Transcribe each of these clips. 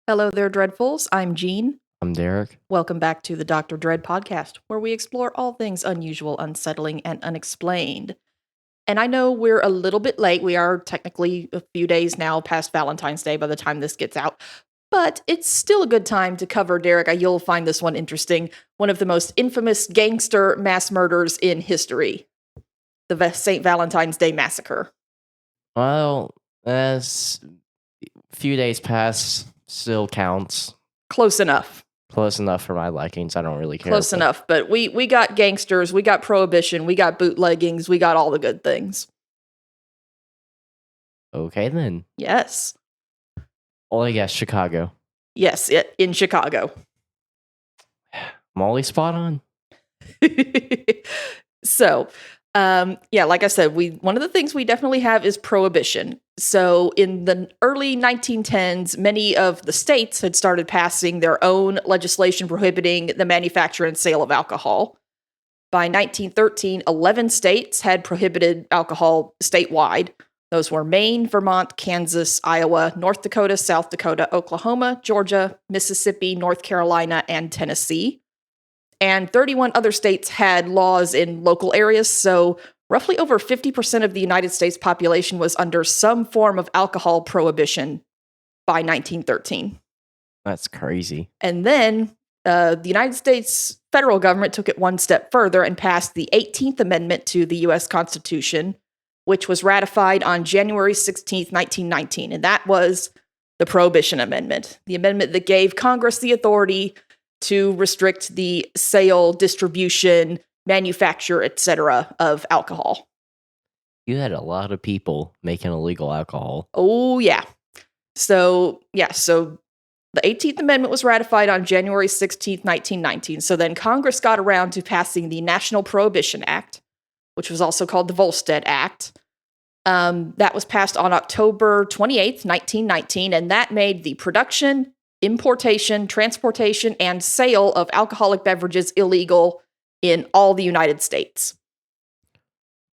Hello there, Dreadfuls. I'm Jean. I'm Derek. Welcome back to the Dr. Dread podcast, where we explore all things unusual, unsettling, and unexplained. And I know we're a little bit late. We are technically a few days now past Valentine's Day by the time this gets out. But it's still a good time to cover, Derek. You'll find this one interesting. One of the most infamous gangster mass murders in history, the St. Valentine's Day Massacre. Well, as a few days past, still counts. Close enough. Close enough for my likings. I don't really care. Close enough, but we got gangsters, we got prohibition, we got bootleggings, we got all the good things. Okay, then. Yes. Well, I guess Chicago. Yes, in Chicago. Molly spot on. So, like I said, one of the things we definitely have is prohibition. So in the early 1910s, many of the states had started passing their own legislation prohibiting the manufacture and sale of alcohol. By 1913, 11 states had prohibited alcohol statewide. Those were Maine, Vermont, Kansas, Iowa, North Dakota, South Dakota, Oklahoma, Georgia, Mississippi, North Carolina, and Tennessee. And 31 other states had laws in local areas, so roughly over 50% of the United States population was under some form of alcohol prohibition by 1913. That's crazy. And then the United States federal government took it one step further and passed the 18th Amendment to the U.S. Constitution, which was ratified on January 16th, 1919. And that was the Prohibition Amendment, the amendment that gave Congress the authority to restrict the sale, distribution, manufacture, etc. of alcohol. You had a lot of people making illegal alcohol. Oh, yeah. So the 18th Amendment was ratified on January 16th, 1919. So then Congress got around to passing the National Prohibition Act, which was also called the Volstead Act. That was passed on October 28th, 1919, and that made the production, importation, transportation, and sale of alcoholic beverages illegal in all the United States.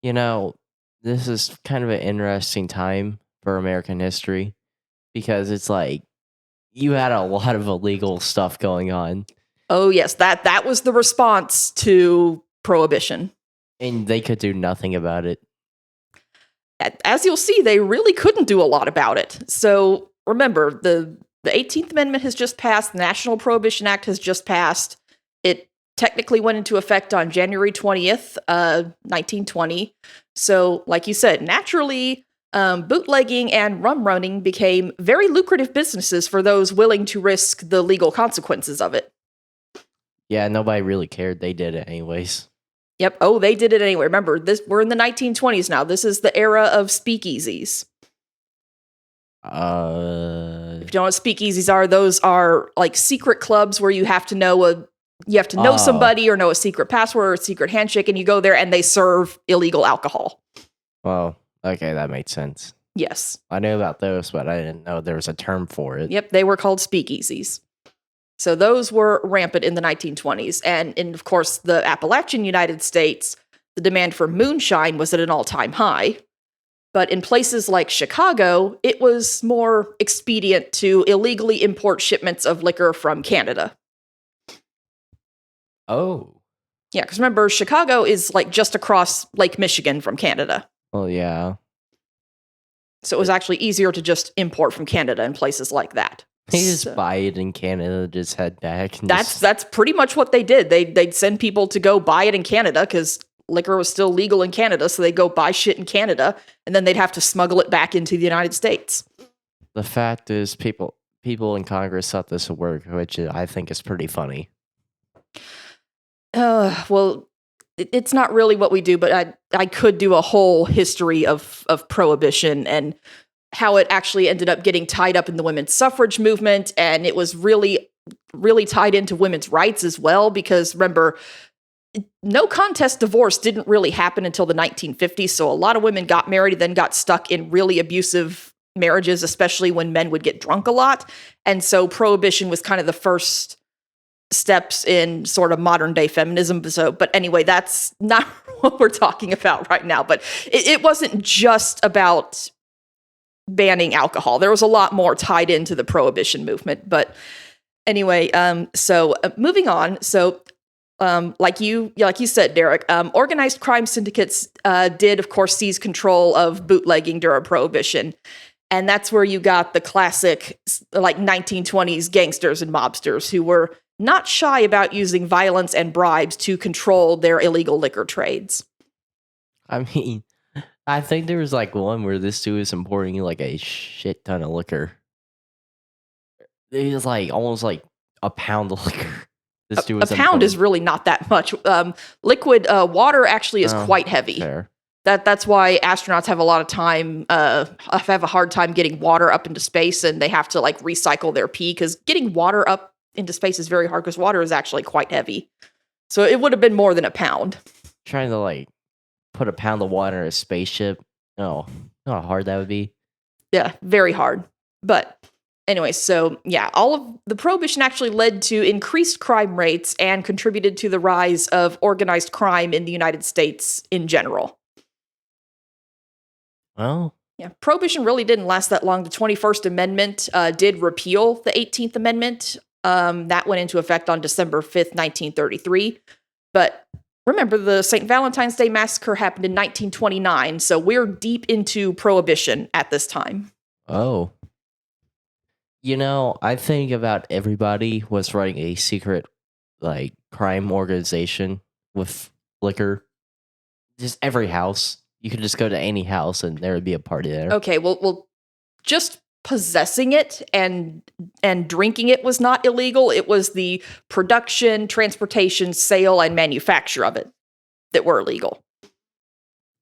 You know, this is kind of an interesting time for American history because it's like you had a lot of illegal stuff going on. Oh, yes, that was the response to Prohibition. And they could do nothing about it. As you'll see, they really couldn't do a lot about it. So remember, the 18th Amendment has just passed. The National Prohibition Act has just passed. It technically went into effect on January 20th, 1920. So, like you said, naturally, bootlegging and rum running became very lucrative businesses for those willing to risk the legal consequences of it. Yeah, nobody really cared. They did it anyways. Yep. Oh, they did it anyway. Remember, we're in the 1920s now. This is the era of speakeasies. If you don't know what speakeasies are, those are like secret clubs where you have to know somebody or know a secret password or a secret handshake, and you go there and they serve illegal alcohol. Well, okay, that makes sense. Yes. I knew about those, but I didn't know there was a term for it. Yep, they were called speakeasies. So those were rampant in the 1920s. And in, of course, the Appalachian United States, the demand for moonshine was at an all-time high. But in places like Chicago, it was more expedient to illegally import shipments of liquor from Canada. Oh. Yeah, because remember, Chicago is like just across Lake Michigan from Canada. Well, yeah. So it was actually easier to just import from Canada in places like that. They just buy it in Canada, just head back. And that's pretty much what they did. They'd send people to go buy it in Canada because liquor was still legal in Canada, so they'd go buy shit in Canada, and then they'd have to smuggle it back into the United States. The fact is, people in Congress thought this would work, which I think is pretty funny. Well, it's not really what we do, but I could do a whole history of prohibition and how it actually ended up getting tied up in the women's suffrage movement, and it was really, really tied into women's rights as well, because remember, no contest divorce didn't really happen until the 1950s, so a lot of women got married and then got stuck in really abusive marriages, especially when men would get drunk a lot, and so prohibition was kind of the first steps in sort of modern day feminism. So, but anyway, that's not what we're talking about right now, but it wasn't just about banning alcohol. There was a lot more tied into the prohibition movement. But anyway, moving on. So like you said, Derek, organized crime syndicates did, of course, seize control of bootlegging during Prohibition. And that's where you got the classic, like, 1920s gangsters and mobsters who were not shy about using violence and bribes to control their illegal liquor trades. I mean, I think there was like one where this dude was importing like a shit ton of liquor. It was like almost like a pound of liquor. This dude was a pound is really not that much. Liquid water actually is quite heavy. Fair. That's why astronauts have a lot of time, have a hard time getting water up into space, and they have to like recycle their pee, because getting water up into space is very hard because water is actually quite heavy. So it would have been more than a pound. Trying to like put a pound of water in a spaceship. Oh, know how hard that would be. Yeah, very hard. But anyway, so yeah, all of the prohibition actually led to increased crime rates and contributed to the rise of organized crime in the United States in general. Well, yeah, prohibition really didn't last that long. The 21st Amendment did repeal the 18th Amendment. That went into effect on December 5th, 1933. But remember, the St. Valentine's Day Massacre happened in 1929, so we're deep into prohibition at this time. Oh. You know, I think about everybody was running a secret, like, crime organization with liquor. Just every house. You could just go to any house and there would be a party there. Okay, well, just possessing it and drinking it was not illegal. It was the production, transportation, sale, and manufacture of it that were illegal.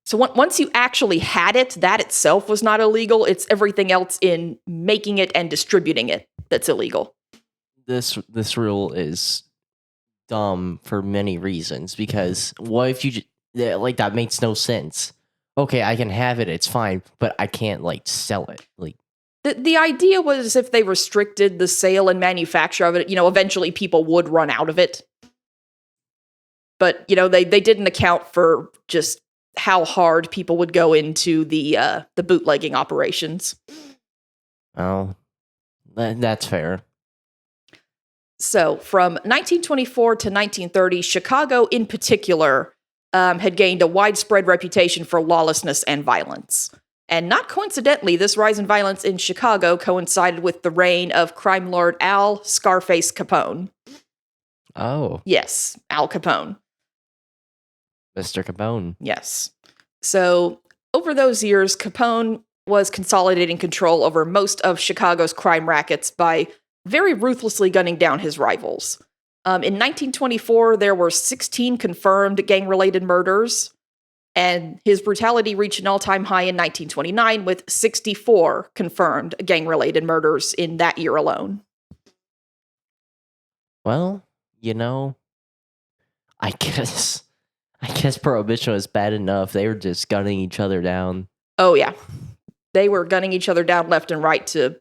So once you actually had it, that itself was not illegal. It's everything else in making it and distributing it that's illegal. This rule is dumb for many reasons, because what if you like, that makes no sense. Okay, I can have it, it's fine, but I can't like sell it. Like, the idea was if they restricted the sale and manufacture of it, eventually people would run out of it. But, they didn't account for just how hard people would go into the bootlegging operations. Oh, that's fair. So from 1924 to 1930, Chicago in particular had gained a widespread reputation for lawlessness and violence. And not coincidentally, this rise in violence in Chicago coincided with the reign of crime lord Al Scarface Capone. Oh. Yes, Al Capone. Mr. Capone. Yes. So over those years, Capone was consolidating control over most of Chicago's crime rackets by very ruthlessly gunning down his rivals. In 1924, there were 16 confirmed gang-related murders, and his brutality reached an all-time high in 1929 with 64 confirmed gang-related murders in that year alone. Well, I guess Prohibition was bad enough. They were just gunning each other down. Oh, yeah. They were gunning each other down left and right to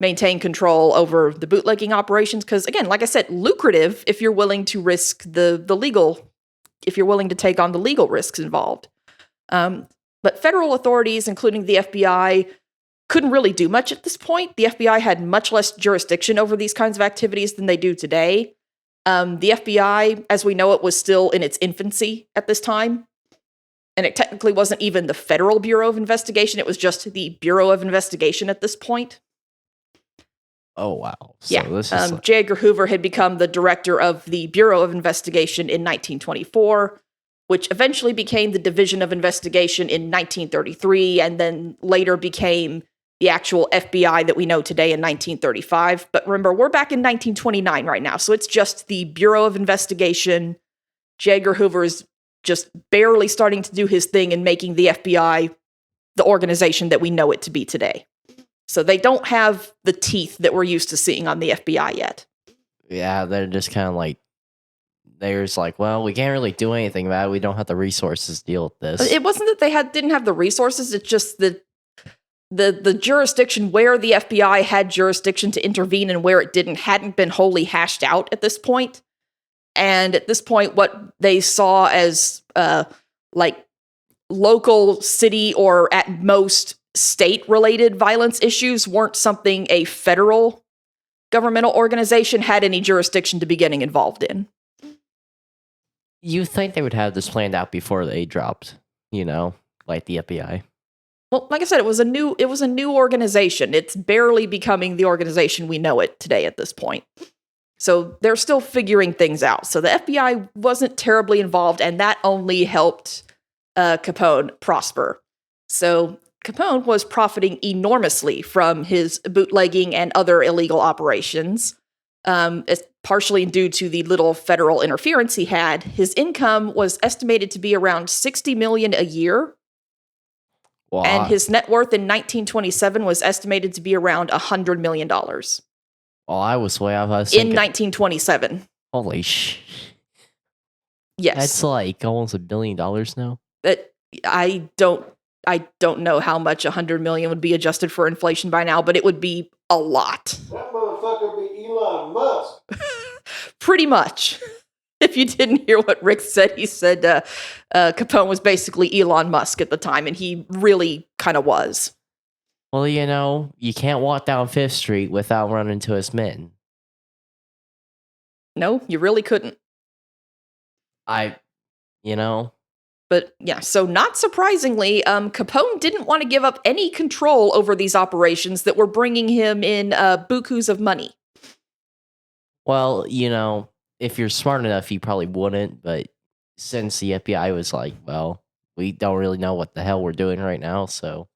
maintain control over the bootlegging operations. Because, again, like I said, lucrative if you're willing to risk the legal, if you're willing to take on the legal risks involved. But federal authorities, including the FBI, couldn't really do much at this point. The FBI had much less jurisdiction over these kinds of activities than they do today. The FBI, as we know it, was still in its infancy at this time. And it technically wasn't even the Federal Bureau of Investigation. It was just the Bureau of Investigation at this point. Oh, wow. So yeah. This is J. Edgar Hoover had become the director of the Bureau of Investigation in 1924, which eventually became the Division of Investigation in 1933, and then later became the actual FBI that we know today in 1935. But remember, we're back in 1929 right now, so it's just the Bureau of Investigation. J. Edgar Hoover is just barely starting to do his thing and making the FBI the organization that we know it to be today. So they don't have the teeth that we're used to seeing on the FBI yet. Yeah, they're just kind of like, they're just like, well, we can't really do anything about it. We don't have the resources to deal with this. It wasn't that they didn't have the resources. It's just that the jurisdiction where the FBI had jurisdiction to intervene and where it hadn't been wholly hashed out at this point. And at this point, what they saw as like local, city, or at most state-related violence issues weren't something a federal governmental organization had any jurisdiction to be getting involved in. You think they would have this planned out before they dropped, like the FBI? Well, like I said, it was a new organization. It's barely becoming the organization we know it today at this point. So they're still figuring things out. So the FBI wasn't terribly involved, and that only helped Capone prosper. So Capone was profiting enormously from his bootlegging and other illegal operations. It's partially due to the little federal interference he had. His income was estimated to be around $60 million a year. Well, And his net worth in 1927 was estimated to be around $100 million. I was way off. I was In thinking, 1927. holy sh! Yes. That's like almost $1 billion now. That I don't know how much $100 million would be adjusted for inflation by now, but it would be a lot. That motherfucker be Elon Musk. Pretty much. If you didn't hear what Rick said, he said Capone was basically Elon Musk at the time, and he really kind of was. Well, you can't walk down 5th Street without running into his men. No, you really couldn't. But yeah, so not surprisingly, Capone didn't want to give up any control over these operations that were bringing him in bukus of money. Well, if you're smart enough, you probably wouldn't. But since the FBI was like, well, we don't really know what the hell we're doing right now, so.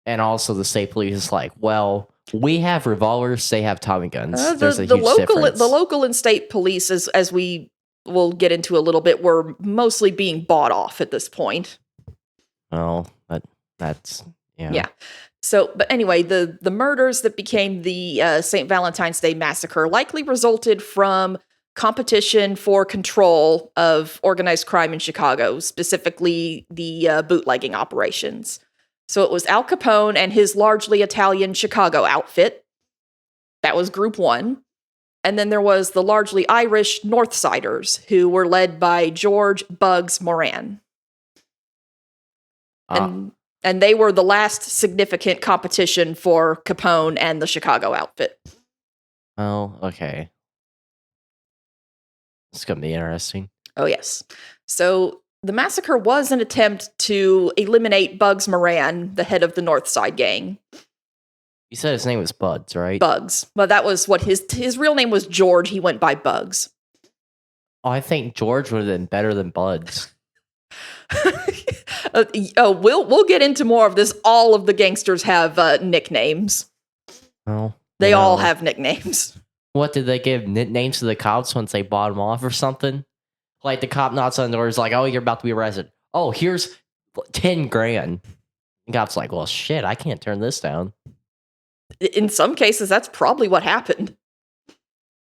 And also the state police is like, well, we have revolvers, they have Tommy guns. There's a huge difference. The local and state police, as we will get into a little bit, were mostly being bought off at this point. Oh, that's yeah. Yeah. So, but anyway, the murders that became the St. Valentine's Day Massacre likely resulted from competition for control of organized crime in Chicago, specifically the bootlegging operations. So it was Al Capone and his largely Italian Chicago outfit. That was group one. And then there was the largely Irish Northsiders, who were led by George Bugs Moran. And they were the last significant competition for Capone and the Chicago outfit. Oh, okay. It's going to be interesting. Oh, yes. So the massacre was an attempt to eliminate Bugs Moran, the head of the North Side gang. You said his name was Buds, right? Bugs. Well, that was what his real name was George. He went by Bugs. Oh, I think George would have been better than Buds. We'll get into more of this. All of the gangsters have nicknames. Oh, they all have nicknames. What did they give nicknames to the cops once they bought them off or something? Like the cop knocks on the door, is like, "Oh, you're about to be arrested. Oh, here's 10 grand." The cop's like, "Well, shit, I can't turn this down." In some cases, that's probably what happened.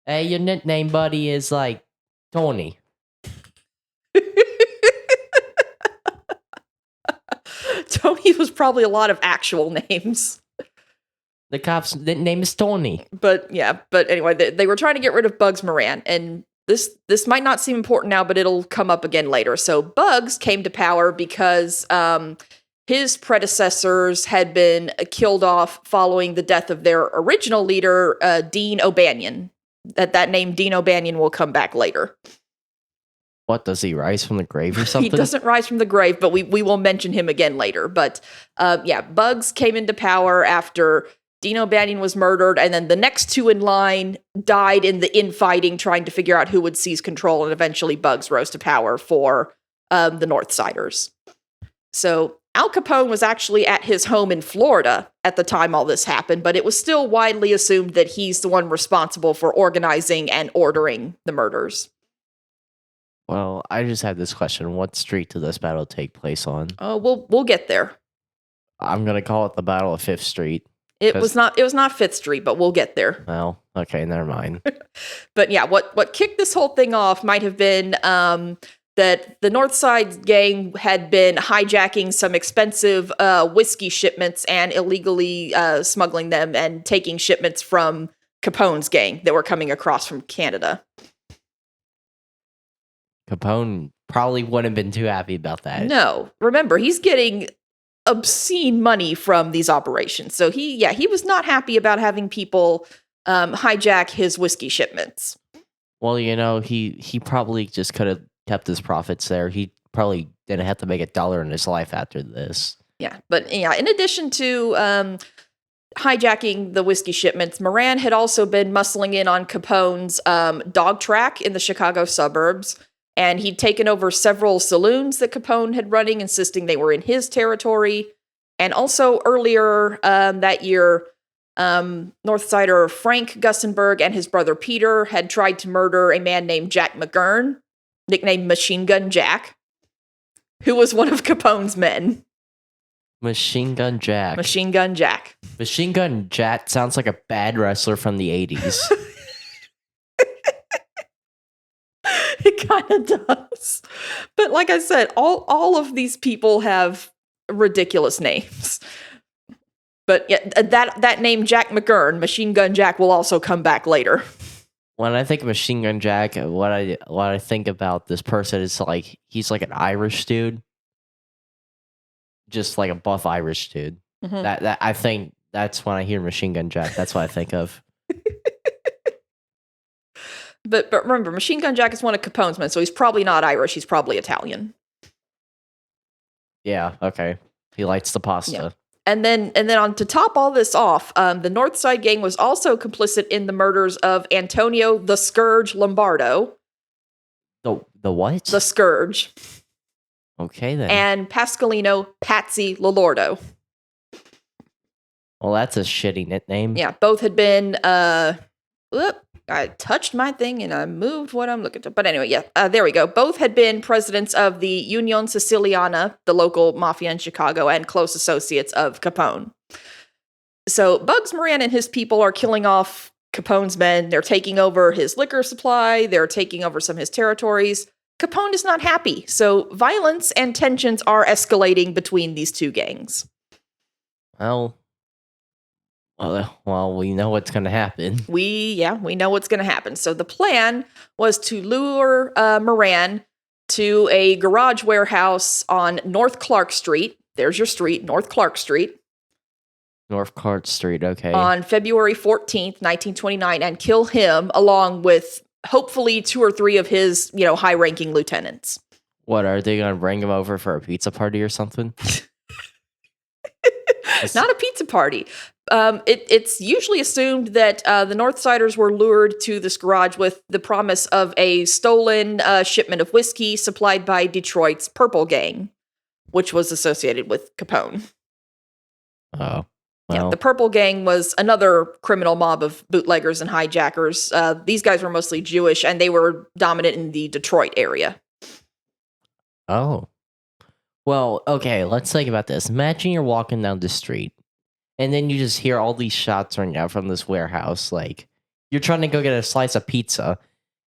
Hey, your nickname, buddy, is like Tony. Tony was probably a lot of actual names. The cop's name is Tony. But anyway, they were trying to get rid of Bugs Moran, and this might not seem important now, but it'll come up again later. So Bugs came to power because his predecessors had been killed off following the death of their original leader, Dean O'Banion. That name, Dean O'Banion, will come back later. What, does he rise from the grave or something? He doesn't rise from the grave, but we will mention him again later. But Bugs came into power after Dean O'Banion was murdered, and then the next two in line died in the infighting, trying to figure out who would seize control, and eventually Bugs rose to power for the Northsiders. So Al Capone was actually at his home in Florida at the time all this happened, but it was still widely assumed that he's the one responsible for organizing and ordering the murders. Well, I just had this question. What street did this battle take place on? We'll get there. I'm going to call it the Battle of 5th Street. It was not 5th Street, but we'll get there. Well, okay, never mind. But yeah, what kicked this whole thing off might have been that the Northside gang had been hijacking some expensive whiskey shipments and illegally smuggling them and taking shipments from Capone's gang that were coming across from Canada. Capone probably wouldn't have been too happy about that. No. Remember, he's getting obscene money from these operations. So he was not happy about having people hijack his whiskey shipments. Well, he probably just could have kept his profits there. He probably didn't have to make $1 in his life after this. Yeah, but in addition to hijacking the whiskey shipments, Moran had also been muscling in on Capone's dog track in the Chicago suburbs, and he'd taken over several saloons that Capone had running, insisting they were in his territory. And also earlier that year, Northsider Frank Gussenberg and his brother Peter had tried to murder a man named Jack McGurn, nicknamed Machine Gun Jack, who was one of Capone's men. Machine Gun Jack. Machine Gun Jack. Machine Gun Jack sounds like a bad wrestler from the 80s. It kind of does. But like I said, all of these people have ridiculous names. But yeah, that name Jack McGurn, Machine Gun Jack, will also come back later. When I think of Machine Gun Jack, what I think about this person is like he's like an Irish dude. Just like a buff Irish dude. Mm-hmm. That I think that's when I hear Machine Gun Jack. That's what I think of. But remember, Machine Gun Jack is one of Capone's men, so he's probably not Irish. He's probably Italian. Yeah. Okay. He likes the pasta. Yeah. And then on to top all this off, the Northside Gang was also complicit in the murders of Antonio the Scourge Lombardo. The what? The Scourge. Okay then. And Pasqualino Patsy Lolordo. Well, that's a shitty nickname. Yeah, both had been. I touched my thing and I moved what I'm looking to. But anyway, yeah, there we go. Both had been presidents of the Union Siciliana, the local mafia in Chicago, and close associates of Capone. So Bugs Moran and his people are killing off Capone's men. They're taking over his liquor supply. They're taking over some of his territories. Capone is not happy. So violence and tensions are escalating between these two gangs. Well, we know what's going to happen. We know what's going to happen. So the plan was to lure Moran to a garage warehouse on North Clark Street. There's your street, North Clark Street. North Clark Street, okay. On February 14th, 1929, and kill him along with hopefully 2 or 3 of his, high-ranking lieutenants. What, are they going to bring him over for a pizza party or something? Not a pizza party. It's usually assumed that the Northsiders were lured to this garage with the promise of a stolen shipment of whiskey supplied by Detroit's Purple Gang, which was associated with Capone. Oh. Yeah, Well. the Purple Gang was another criminal mob of bootleggers and hijackers. These guys were mostly Jewish, and they were dominant in the Detroit area. Oh. Well, okay, let's think about this. Imagine you're walking down the street, and then you just hear all these shots ring out from this warehouse. Like, you're trying to go get a slice of pizza,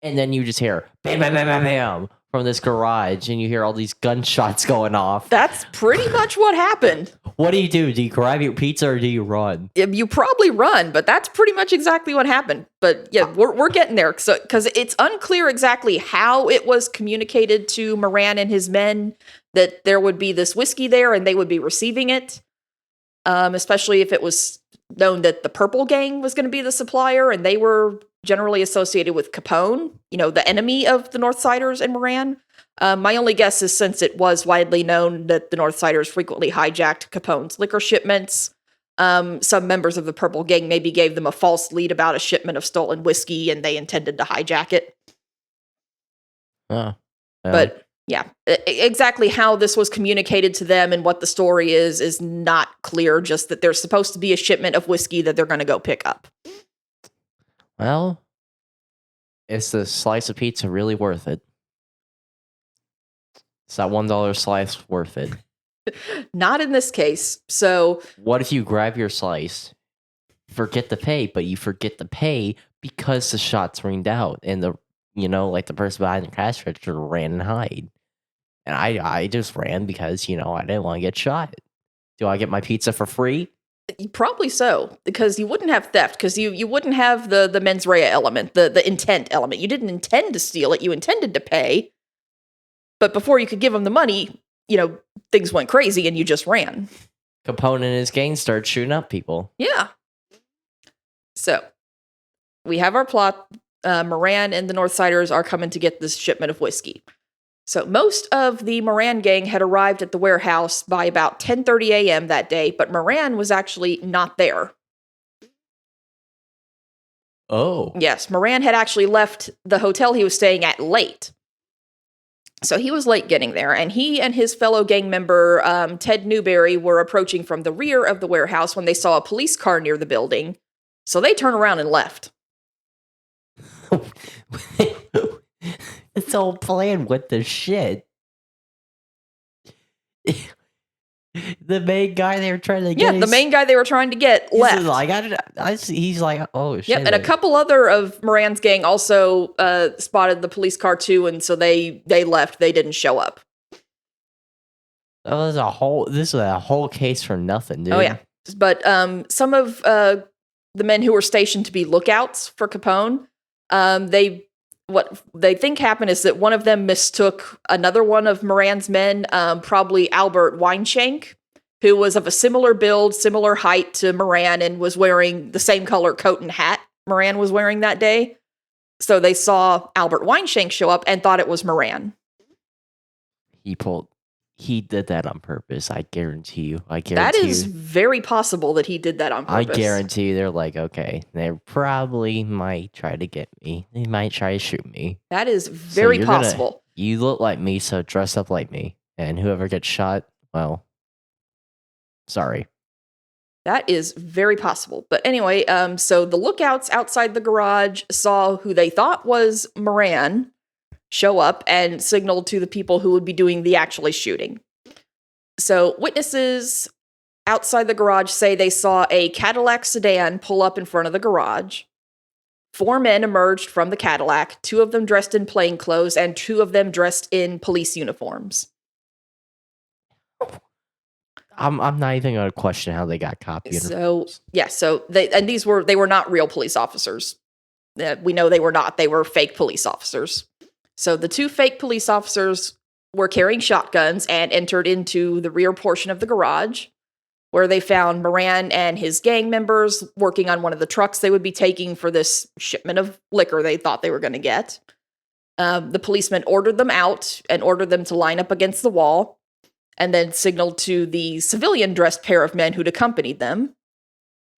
and then you just hear bam, bam, bam, bam, bam from this garage, and you hear all these gunshots going off. That's pretty much what happened. What do? Do you grab your pizza or do you run? You probably run, but that's pretty much exactly what happened. But yeah, we're getting there. So, because it's unclear exactly how it was communicated to Moran and his men that there would be this whiskey there and they would be receiving it. Especially if it was known that the Purple Gang was going to be the supplier and they were generally associated with Capone, the enemy of the Northsiders and Moran. My only guess is since it was widely known that the Northsiders frequently hijacked Capone's liquor shipments, some members of the Purple Gang maybe gave them a false lead about a shipment of stolen whiskey and they intended to hijack it. Oh, yeah. But yeah, exactly how this was communicated to them and what the story is not clear, just that there's supposed to be a shipment of whiskey that they're going to go pick up. Well, is the slice of pizza really worth it? Is that $1 slice worth it? Not in this case. So what if you grab your slice, forget to pay, but you forget to pay because the shots ringed out and the person behind the cash register ran and hide. And I just ran because, I didn't want to get shot. Do I get my pizza for free? Probably so, because you wouldn't have theft, because you wouldn't have the mens rea element, the intent element. You didn't intend to steal it, you intended to pay. But before you could give them the money, things went crazy and you just ran. Capone and his gang started shooting up people. Yeah. So we have our plot. Moran and the Northsiders are coming to get this shipment of whiskey. So most of the Moran gang had arrived at the warehouse by about 10:30 a.m. that day, but Moran was actually not there. Oh. Yes, Moran had actually left the hotel he was staying at late. So he was late getting there, and he and his fellow gang member, Ted Newberry, were approaching from the rear of the warehouse when they saw a police car near the building. So they turned around and left. It's all planned with the shit. The main guy they were trying to get. Yeah, the main guy they were trying to get left. He's like, oh shit. Yep, and a couple other of Moran's gang also spotted the police car too, and so they left. They didn't show up. This is a whole case for nothing, dude. Oh yeah, but some of the men who were stationed to be lookouts for Capone, what they think happened is that one of them mistook another one of Moran's men, probably Albert Weinshank, who was of a similar build, similar height to Moran, and was wearing the same color coat and hat Moran was wearing that day. So they saw Albert Weinshank show up and thought it was Moran. He did that on purpose. I guarantee you. That is very possible that he did that on purpose. I guarantee you they're like, okay, they probably might try to get me. They might try to shoot me. That is very possible. You look like me, so dress up like me. And whoever gets shot, well, sorry. That is very possible. But anyway, so the lookouts outside the garage saw who they thought was Moran show up and signaled to the people who would be doing the actually shooting. So witnesses outside the garage say they saw a Cadillac sedan pull up in front of the garage. 4 men emerged from the Cadillac, 2 of them dressed in plain clothes and 2 of them dressed in police uniforms. I'm not even going to question how they got cop uniforms. So they were not real police officers. We know they were not. They were fake police officers. So the 2 fake police officers were carrying shotguns and entered into the rear portion of the garage, where they found Moran and his gang members working on one of the trucks they would be taking for this shipment of liquor they thought they were going to get. The policemen ordered them out and ordered them to line up against the wall, and then signaled to the civilian-dressed pair of men who'd accompanied them.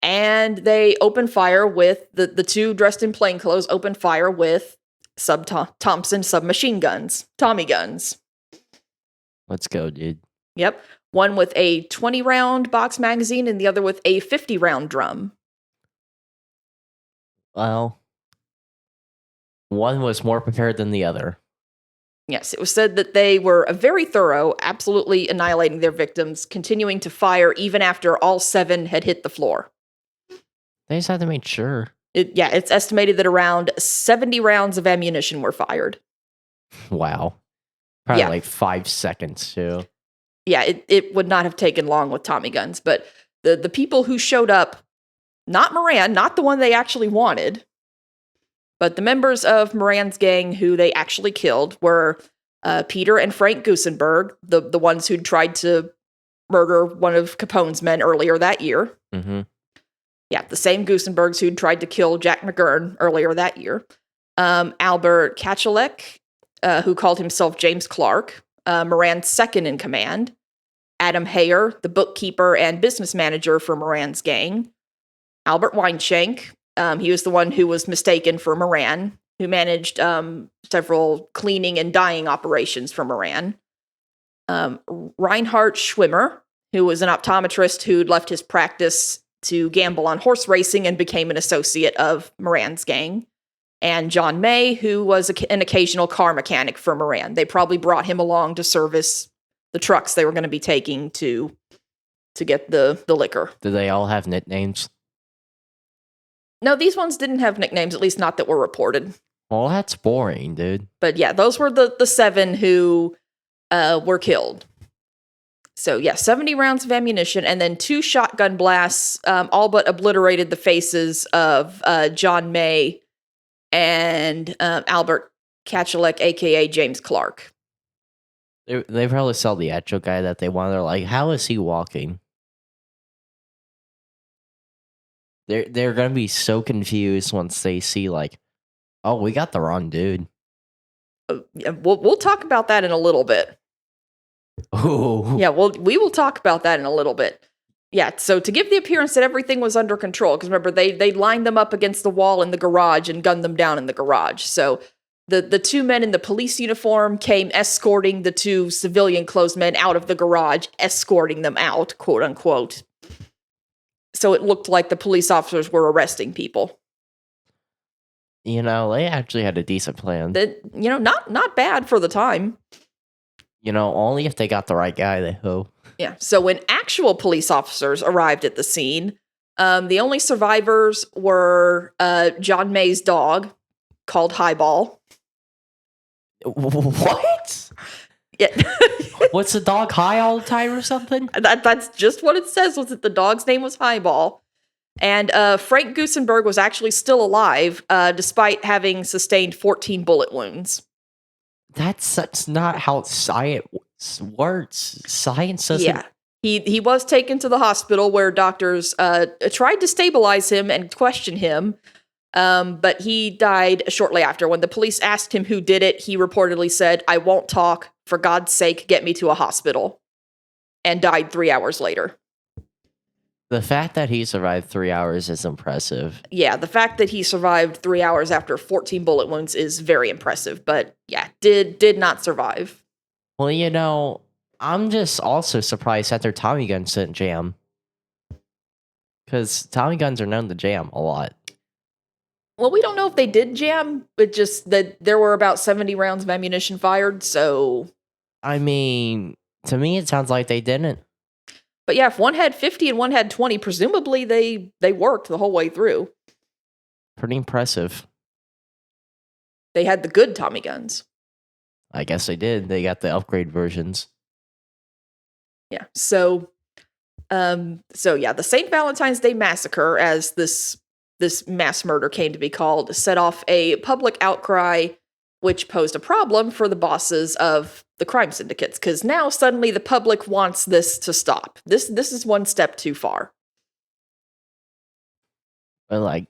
And they opened fire with, the 2 dressed in plainclothes opened fire with Thompson submachine guns, Tommy guns. Let's go, dude. Yep. One with a 20-round box magazine and the other with a 50-round drum. Well, one was more prepared than the other. Yes, it was said that they were very thorough, absolutely annihilating their victims, continuing to fire even after all 7 had hit the floor. They just had to make sure. It's estimated that around 70 rounds of ammunition were fired. Wow. Probably like 5 seconds, too. Yeah, it would not have taken long with Tommy guns, but the people who showed up, not Moran, not the one they actually wanted, but the members of Moran's gang who they actually killed were Peter and Frank Gusenberg, the ones who'd tried to murder one of Capone's men earlier that year. Mm-hmm. Yeah, the same Gusenbergs who'd tried to kill Jack McGurn earlier that year. Albert Kachalek, who called himself James Clark, Moran's second in command. Adam Hayer, the bookkeeper and business manager for Moran's gang. Albert Weinshank, he was the one who was mistaken for Moran, who managed several cleaning and dyeing operations for Moran. Reinhard Schwimmer, who was an optometrist who'd left his practice to gamble on horse racing and became an associate of Moran's gang. And John May, who was an occasional car mechanic for Moran. They probably brought him along to service the trucks they were going to be taking to get the liquor. Did they all have nicknames? No, these ones didn't have nicknames, at least not that were reported. Well, that's boring, dude. But yeah, those were the 7 who were killed. So yeah, 70 rounds of ammunition and then 2 shotgun blasts all but obliterated the faces of John May and Albert Kachalek, a.k.a. James Clark. They probably saw the actual guy that they wanted. They're like, how is he walking? They're gonna be so confused once they see like, oh, we got the wrong dude. Yeah, we'll talk about that in a little bit. Oh, Yeah, we will talk about that in a little bit. Yeah, so to give the appearance that everything was under control, because remember, they lined them up against the wall in the garage and gunned them down in the garage. So the two men in the police uniform came escorting the two civilian clothes men out of the garage, escorting them out, quote unquote. So it looked like the police officers were arresting people. you know, they actually had a decent plan. Not bad for the time. You know, only if they got the right guy, they hope. Yeah. So when actual police officers arrived at the scene, the only survivors were John May's dog, called Highball. What? Yeah. What's the dog high all the time or something? That's just what it says. Was that the dog's name was Highball, and Frank Gusenberg was actually still alive, despite having sustained 14 bullet wounds. That's not how science works. Science doesn't. Yeah. He was taken to the hospital where doctors tried to stabilize him and question him, but he died shortly after. When the police asked him who did it, he reportedly said, "I won't talk. For God's sake, get me to a hospital," and died 3 hours later. The fact that he survived 3 hours is impressive. Yeah, the fact that he survived 3 hours after 14 bullet wounds is very impressive, but yeah, did not survive. Well, you know, I'm just also surprised that their Tommy guns didn't jam. Because Tommy guns are known to jam a lot. Well, we don't know if they did jam, but just that there were about 70 rounds of ammunition fired, so... I mean, to me, it sounds like they didn't. But yeah, if one had 50 and one had 20, presumably they worked the whole way through. Pretty impressive. They had the good Tommy guns. I guess they did. They got the upgrade versions. Yeah, so yeah, the St. Valentine's Day Massacre, as this mass murder came to be called, set off a public outcry, which posed a problem for the bosses of the crime syndicates, because now suddenly the public wants this to stop. This is one step too far. But like,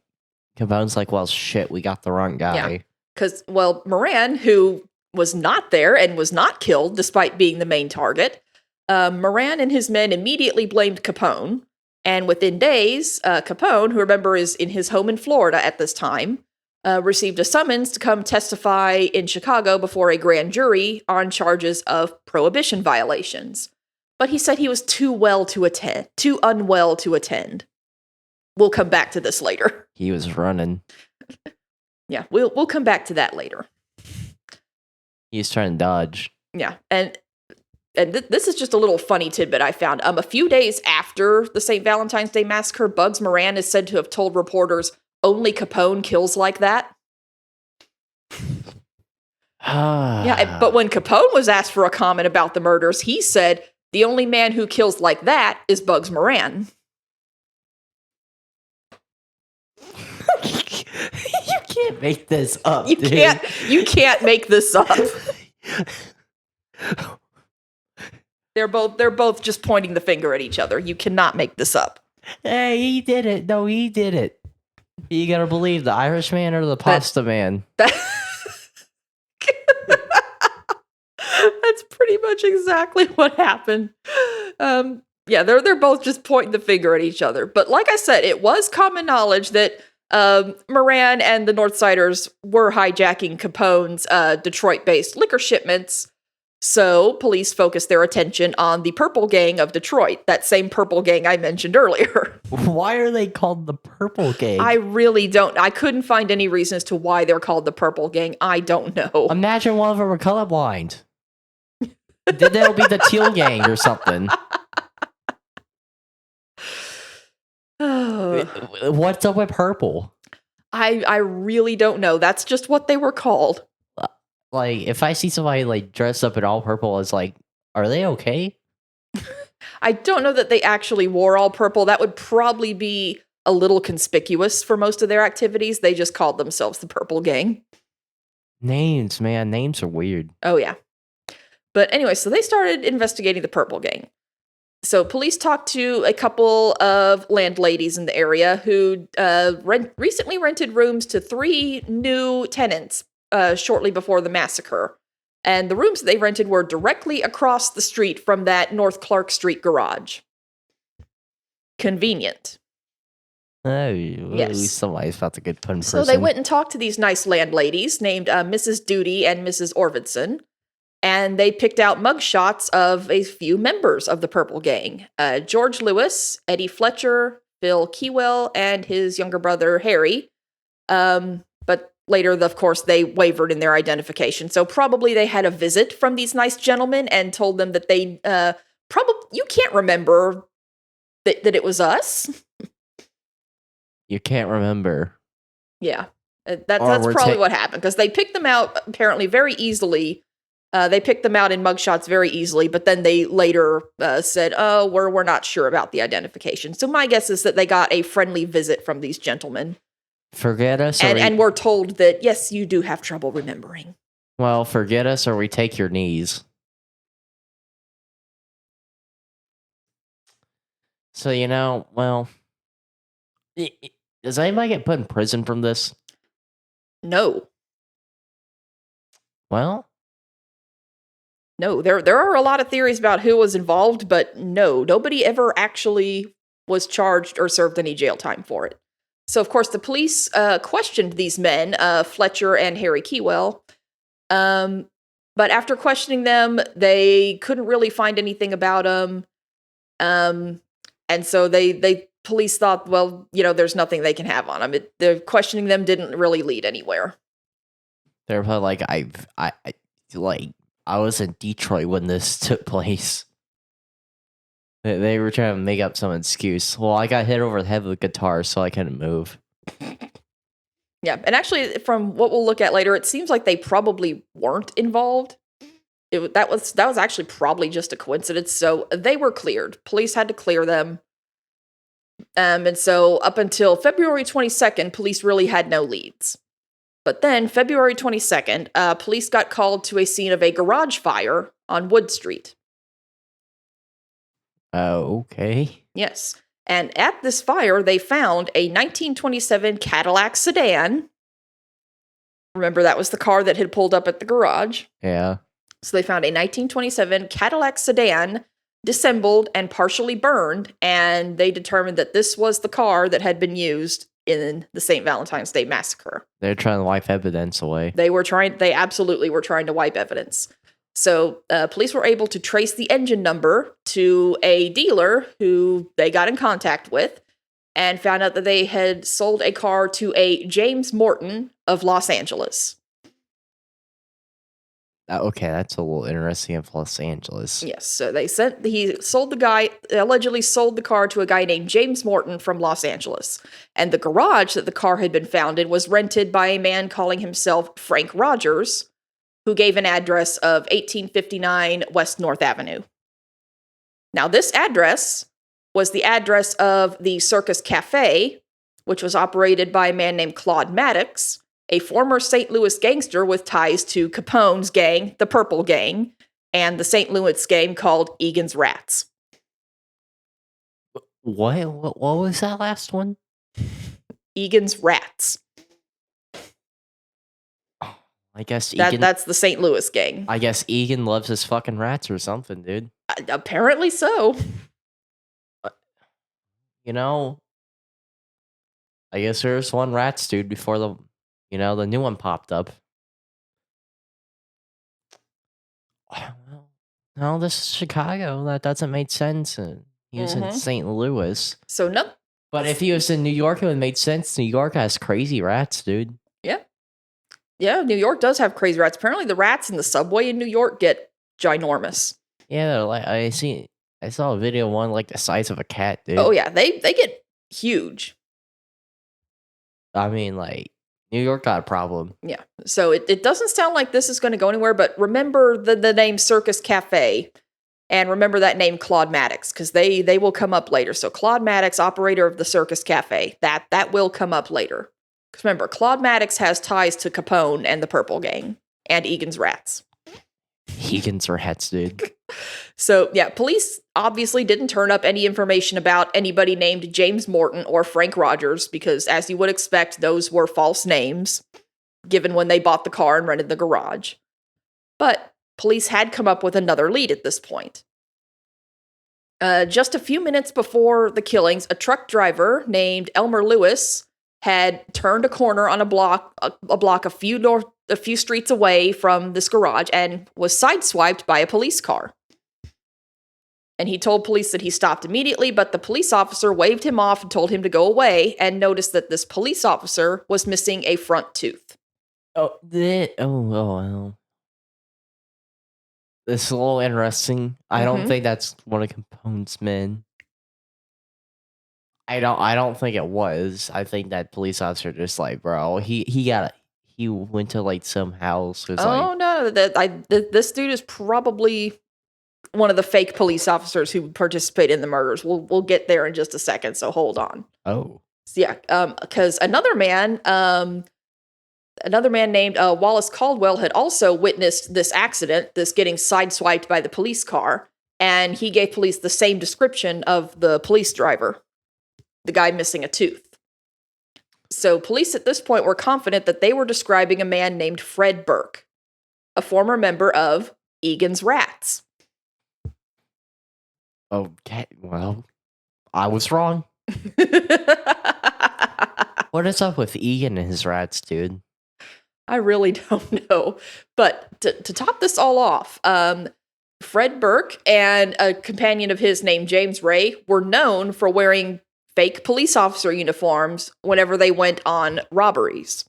Capone's like, well, shit, we got the wrong guy. Yeah, because, well, Moran, who was not there and was not killed despite being the main target, Moran and his men immediately blamed Capone. And within days, Capone, who remember is in his home in Florida at this time, received a summons to come testify in Chicago before a grand jury on charges of prohibition violations. But he said he was too unwell to attend. We'll come back to this later. He was running. Yeah, we'll come back to that later. He's trying to dodge. Yeah, and this is just a little funny tidbit I found. A few days after the St. Valentine's Day Massacre, Bugs Moran is said to have told reporters, "Only Capone kills like that." Yeah, but when Capone was asked for a comment about the murders, he said, "The only man who kills like that is Bugs Moran." You can't make this up. You can't make this up. They're both just pointing the finger at each other. You cannot make this up. Hey, he did it. No, he did it. You gotta believe the Irishman or the pasta man. That's pretty much exactly what happened. Yeah, they're both just pointing the finger at each other. But like I said, it was common knowledge that Moran and the Northsiders were hijacking Capone's Detroit-based liquor shipments. So police focused their attention on the Purple Gang of Detroit, that same Purple Gang I mentioned earlier. Why are they called the Purple Gang? I couldn't find any reason as to why they're called the Purple Gang. I don't know. Imagine one of them were colorblind. Then there'll be the Teal Gang or something. What's up with purple? I really don't know. That's just what they were called. Like, if I see somebody like dressed up in all purple, it's like, are they okay? I don't know that they actually wore all purple. That would probably be a little conspicuous for most of their activities. They just called themselves the Purple Gang. Names, man. Names are weird. Oh, yeah. But anyway, so they started investigating the Purple Gang. So police talked to a couple of landladies in the area who recently rented rooms to 3 new tenants shortly before the massacre. And the rooms they rented were directly across the street from that North Clark Street garage. Convenient. Oh, Yes. somebody's about to get put in So prison. they went and talked to these nice landladies named Mrs. Duty and Mrs. Orvidson. And they picked out mugshots of a few members of the Purple Gang. George Lewis, Eddie Fletcher, Bill Keywell, and his younger brother, Harry. But later, of course, they wavered in their identification. So probably they had a visit from these nice gentlemen and told them that they you can't remember that it was us. You can't remember. Yeah, that's probably what happened, because they picked them out apparently very easily. They picked them out in mugshots very easily, but then they later said, "Oh, we're not sure about the identification." So my guess is that they got a friendly visit from these gentlemen. Forget us, and we're told that yes, you do have trouble remembering. Well, forget us, or we take your knees. So does anybody get put in prison from this? No. Well. No, there are a lot of theories about who was involved, but no, nobody ever actually was charged or served any jail time for it. So, of course, the police questioned these men, Fletcher and Harry Keywell. But after questioning them, they couldn't really find anything about them. And so police thought, well, there's nothing they can have on them. The questioning them didn't really lead anywhere. They're probably like, I was in Detroit when this took place. They were trying to make up some excuse. Well, I got hit over the head with a guitar, so I couldn't move. Yeah, and actually, from what we'll look at later, it seems like they probably weren't involved. That was actually probably just a coincidence. So they were cleared. Police had to clear them. And so up until February 22nd, police really had no leads. But then, February 22nd, police got called to a scene of a garage fire on Wood Street. Oh, okay. Yes. And at this fire, they found a 1927 Cadillac sedan. Remember, that was the car that had pulled up at the garage. Yeah. So they found a 1927 Cadillac sedan, disassembled and partially burned, and they determined that this was the car that had been used in the St. Valentine's Day Massacre. They're trying to wipe evidence away. They absolutely were trying to wipe evidence. So police were able to trace the engine number to a dealer who they got in contact with and found out that they had sold a car to a James Morton of Los Angeles. Okay, that's a little interesting of Los Angeles. Yes, so allegedly sold the car to a guy named James Morton from Los Angeles. And the garage that the car had been found in was rented by a man calling himself Frank Rogers, who gave an address of 1859 West North Avenue. Now, this address was the address of the Circus Cafe, which was operated by a man named Claude Maddox, a former St. Louis gangster with ties to Capone's gang, the Purple Gang, and the St. Louis gang called Egan's Rats. What was that last one? Egan's Rats. I guess Egan... That's the St. Louis gang. I guess Egan loves his fucking rats or something, dude. Apparently so. I guess there's one rats, dude, before the new one popped up. No, this is Chicago. That doesn't make sense. He was in St. Louis. So no. But if he was in New York, it would make sense. New York has crazy rats, dude. Yeah. Yeah, New York does have crazy rats. Apparently the rats in the subway in New York get ginormous. Yeah, like I saw a video of one like the size of a cat, dude. Oh yeah, they get huge. I mean, like, New York got a problem. Yeah. So it doesn't sound like this is going to go anywhere, but remember the name Circus Cafe, and remember that name Claude Maddox, because they will come up later. So Claude Maddox, operator of the Circus Cafe, that will come up later. Because remember, Claude Maddox has ties to Capone and the Purple Gang and Egan's Rats. Egan's rats, dude. So, yeah, police obviously didn't turn up any information about anybody named James Morton or Frank Rogers because, as you would expect, those were false names given when they bought the car and rented the garage. But police had come up with another lead at this point. Just a few minutes before the killings, a truck driver named Elmer Lewis had turned a corner on a block a few streets away from this garage and was sideswiped by a police car. And he told police that he stopped immediately, but the police officer waved him off and told him to go away and noticed that this police officer was missing a front tooth. Well. This is a little interesting. I don't think that's one of Capone's men. I don't think it was. I think that police officer just like, bro, he went to like some house. No, this dude is probably one of the fake police officers who participated in the murders. We'll get there in just a second, so hold on. Oh. Yeah, because another man named Wallace Caldwell had also witnessed this accident, this getting sideswiped by the police car, and he gave police the same description of the police driver, the guy missing a tooth. So police at this point were confident that they were describing a man named Fred Burke, a former member of Egan's Rats. Okay, well, I was wrong. What is up with Egan and his rats, dude? I really don't know. But to top this all off, Fred Burke and a companion of his named James Ray were known for wearing fake police officer uniforms whenever they went on robberies.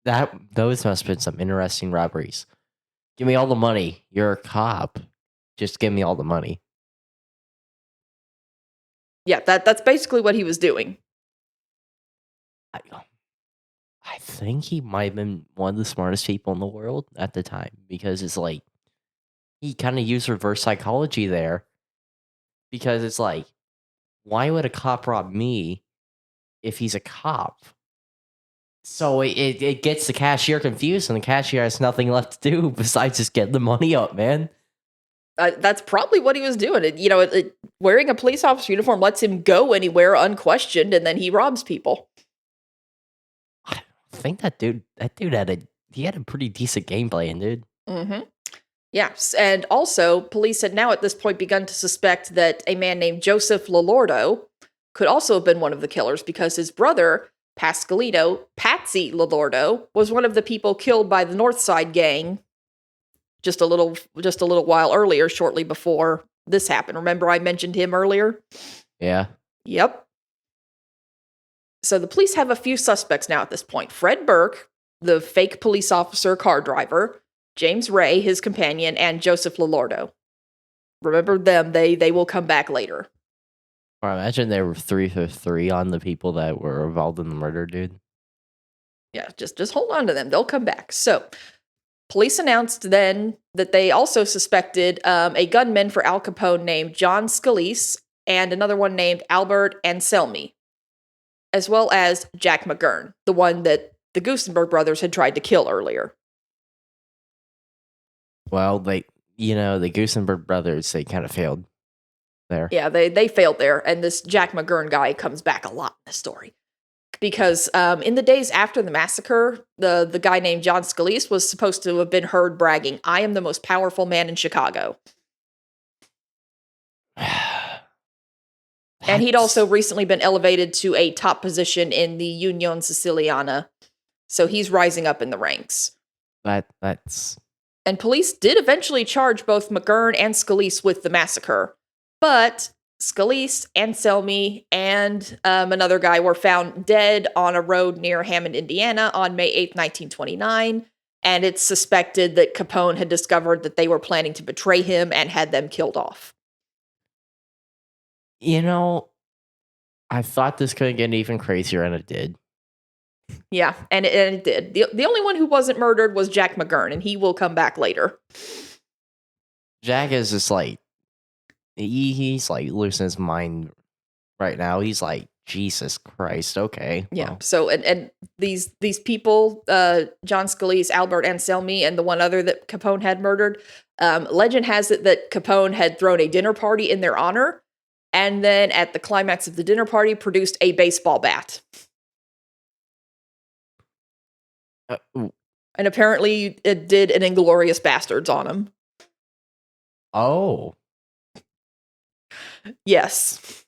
Those must have been some interesting robberies. Give me all the money. You're a cop. Just give me all the money. Yeah, that's basically what he was doing. I think he might have been one of the smartest people in the world at the time because it's like he kind of used reverse psychology there because it's like, why would a cop rob me if he's a cop? So it gets the cashier confused and the cashier has nothing left to do besides just get the money up, man. That's probably what he was doing. Wearing a police officer uniform lets him go anywhere unquestioned, and then he robs people. I think that dude had a pretty decent game plan, dude. Mm-hmm. Yes, and also police had now at this point begun to suspect that a man named Joseph Lolordo could also have been one of the killers because his brother Pascalino, Patsy Lolordo, was one of the people killed by the Northside gang just a little while earlier, shortly before this happened. Remember I mentioned him earlier? Yeah. Yep. So the police have a few suspects now at this point. Fred Burke, the fake police officer car driver, James Ray, his companion, and Joseph Lolordo. Remember them, they will come back later. I imagine there were 3 for 3 on the people that were involved in the murder, dude. Yeah, just hold on to them. They'll come back. So, police announced then that they also suspected a gunman for Al Capone named John Scalise and another one named Albert Anselmi, as well as Jack McGurn, the one that the Gusenberg brothers had tried to kill earlier. Well, the Gusenberg brothers, they kind of failed there. Yeah, they failed there, and this Jack McGurn guy comes back a lot in the story. Because in the days after the massacre, the guy named John Scalise was supposed to have been heard bragging, "I am the most powerful man in Chicago." And he'd also recently been elevated to a top position in the Union Siciliana, so he's rising up in the ranks. That's... And police did eventually charge both McGurn and Scalise with the massacre, but Scalise, Anselmi, and another guy were found dead on a road near Hammond, Indiana on May 8th, 1929, and it's suspected that Capone had discovered that they were planning to betray him and had them killed off. I thought this could get even crazier, and it did. Yeah, and it did. The only one who wasn't murdered was Jack McGurn, and he will come back later. Jack is just like, he's like losing his mind right now. He's like, Jesus Christ. Okay. Yeah. Well, So and these people, John Scalise, Albert Anselmi, and the one other that Capone had murdered. Legend has it that Capone had thrown a dinner party in their honor, and then at the climax of the dinner party, produced a baseball bat. ooh. And apparently, it did an Inglorious Bastards on him. Oh, Yes,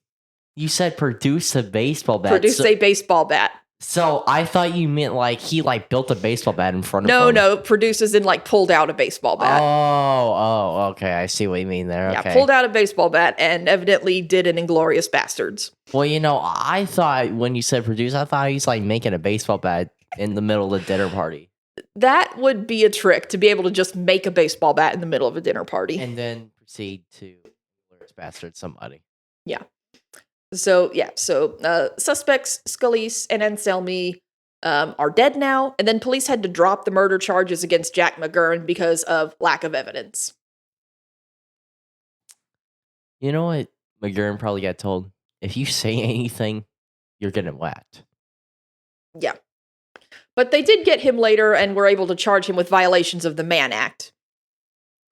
you said produce a baseball bat. produced a baseball bat. So I thought you meant like he like built a baseball bat in front of No, him. no, produces in like pulled out a baseball bat. Oh, okay. I see what you mean there. Yeah, Okay. pulled out a baseball bat and evidently did an Inglorious Bastards. Well, I thought when you said produce, I thought he's like making a baseball bat in the middle of the dinner party. That would be a trick to be able to just make a baseball bat in the middle of a dinner party. And then proceed to bastard somebody. Yeah. So suspects Scalise and Anselmi are dead now, and then police had to drop the murder charges against Jack McGurn because of lack of evidence. You know what? McGurn probably got told, if you say anything, you're getting whacked. Yeah. But they did get him later and were able to charge him with violations of the Mann Act,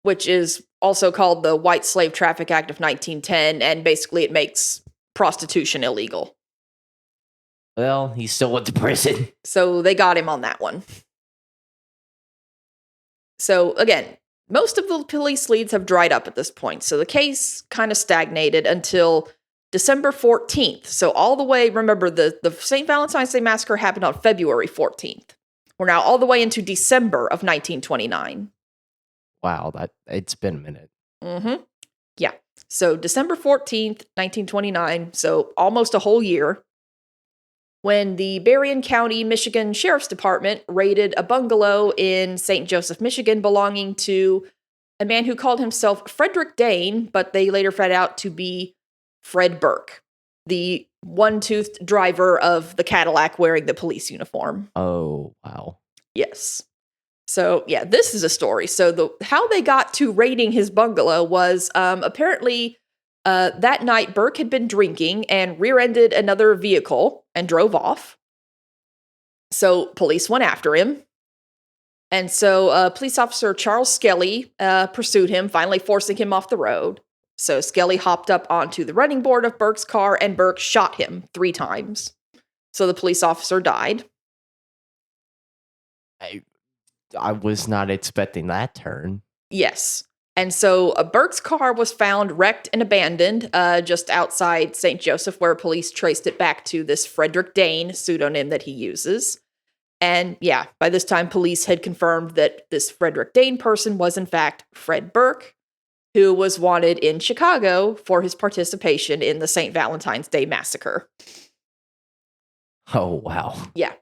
which is also called the White Slave Traffic Act of 1910, and basically it makes prostitution illegal. Well, he still went to prison. So they got him on that one. So again, most of the police leads have dried up at this point, so the case kind of stagnated until December 14th. So all the way, remember, the St. Valentine's Day Massacre happened on February 14th. We're now all the way into December of 1929. Wow, it's been a minute. Mm-hmm. Yeah. So December 14th, 1929, so almost a whole year, when the Berrien County, Michigan Sheriff's Department raided a bungalow in St. Joseph, Michigan, belonging to a man who called himself Frederick Dane, but they later found out to be Fred Burke, the one-toothed driver of the Cadillac wearing the police uniform. Oh, wow. Yes. So, yeah, this is a story. So how they got to raiding his bungalow was apparently that night Burke had been drinking and rear-ended another vehicle and drove off. So police went after him. And so police officer Charles Skelly pursued him, finally forcing him off the road. So Skelly hopped up onto the running board of Burke's car and Burke shot him 3 times. So the police officer died. I was not expecting that turn. Yes. And so Burke's car was found wrecked and abandoned just outside St. Joseph, where police traced it back to this Frederick Dane pseudonym that he uses. And yeah, by this time, police had confirmed that this Frederick Dane person was in fact Fred Burke, who was wanted in Chicago for his participation in the St. Valentine's Day Massacre. Oh, wow. Yeah.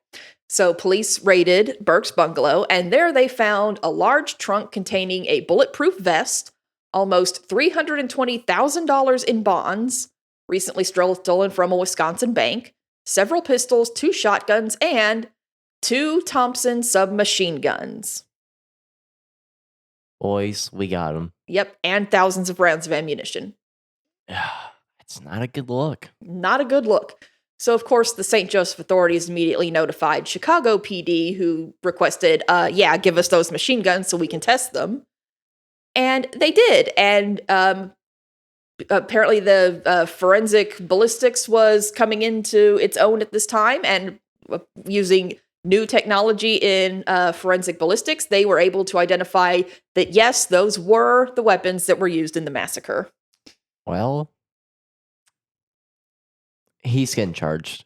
So police raided Burke's bungalow, and there they found a large trunk containing a bulletproof vest, almost $320,000 in bonds, recently stolen from a Wisconsin bank, several pistols, 2 shotguns, and 2 Thompson submachine guns. Boys, we got him. Yep, and thousands of rounds of ammunition. It's not a good look. Not a good look. So, of course, the St. Joseph authorities immediately notified Chicago PD, who requested, give us those machine guns so we can test them. And they did. And apparently the forensic ballistics was coming into its own at this time, and using new technology in forensic ballistics, they were able to identify that, yes, those were the weapons that were used in the massacre. Well, he's getting charged.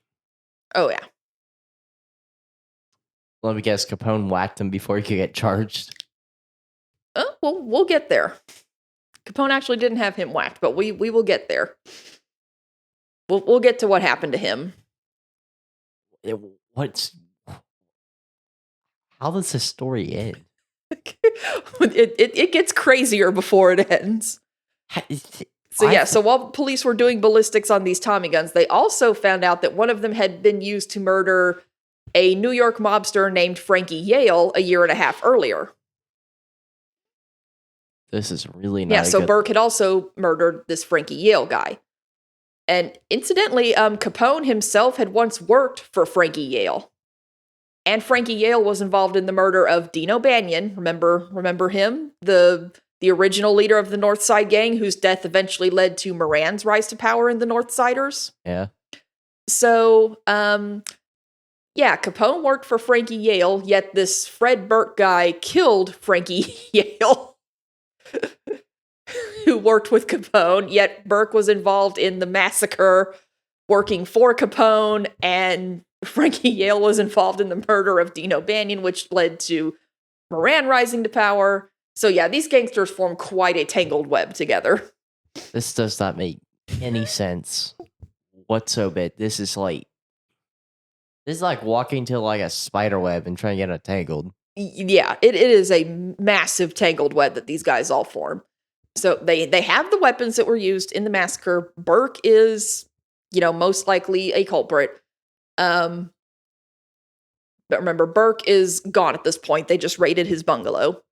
Oh, yeah. Let me guess, Capone whacked him before he could get charged. Well, we'll get there. Capone actually didn't have him whacked, but we will get there. We'll get to what happened to him. How does this story end? It gets crazier before it ends. So while police were doing ballistics on these Tommy guns, they also found out that one of them had been used to murder a New York mobster named Frankie Yale a year and a half earlier. This is really not. Yeah, so Burke had also murdered this Frankie Yale guy. And incidentally, Capone himself had once worked for Frankie Yale. And Frankie Yale was involved in the murder of Dino Banyan. Remember him? The original leader of the North Side gang, whose death eventually led to Moran's rise to power in the North Siders. Yeah. So, Capone worked for Frankie Yale, yet this Fred Burke guy killed Frankie Yale, who worked with Capone, yet Burke was involved in the massacre working for Capone, and Frankie Yale was involved in the murder of Dino Banyan, which led to Moran rising to power. So yeah, these gangsters form quite a tangled web together. This does not make any sense whatsoever. This is like walking to like a spider web and trying to get untangled. Yeah, it is a massive tangled web that these guys all form. So they have the weapons that were used in the massacre. Burke is, most likely a culprit. But remember, Burke is gone at this point. They just raided his bungalow.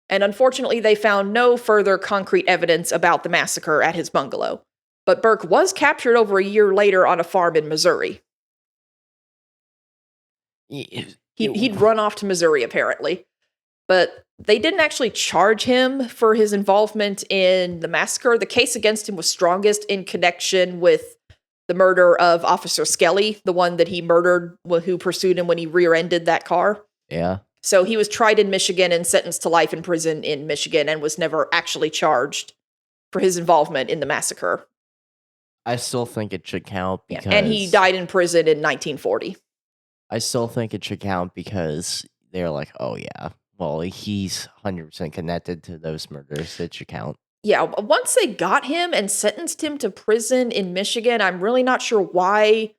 And unfortunately, they found no further concrete evidence about the massacre at his bungalow. But Burke was captured over a year later on a farm in Missouri. He'd run off to Missouri, apparently. But they didn't actually charge him for his involvement in the massacre. The case against him was strongest in connection with the murder of Officer Skelly, the one that he murdered, who pursued him when he rear-ended that car. Yeah. So he was tried in Michigan and sentenced to life in prison in Michigan and was never actually charged for his involvement in the massacre. I still think it should count because... And he died in prison in 1940. I still think it should count because they're like, oh yeah, well, he's 100% connected to those murders. It should count. Yeah, once they got him and sentenced him to prison in Michigan, I'm really not sure why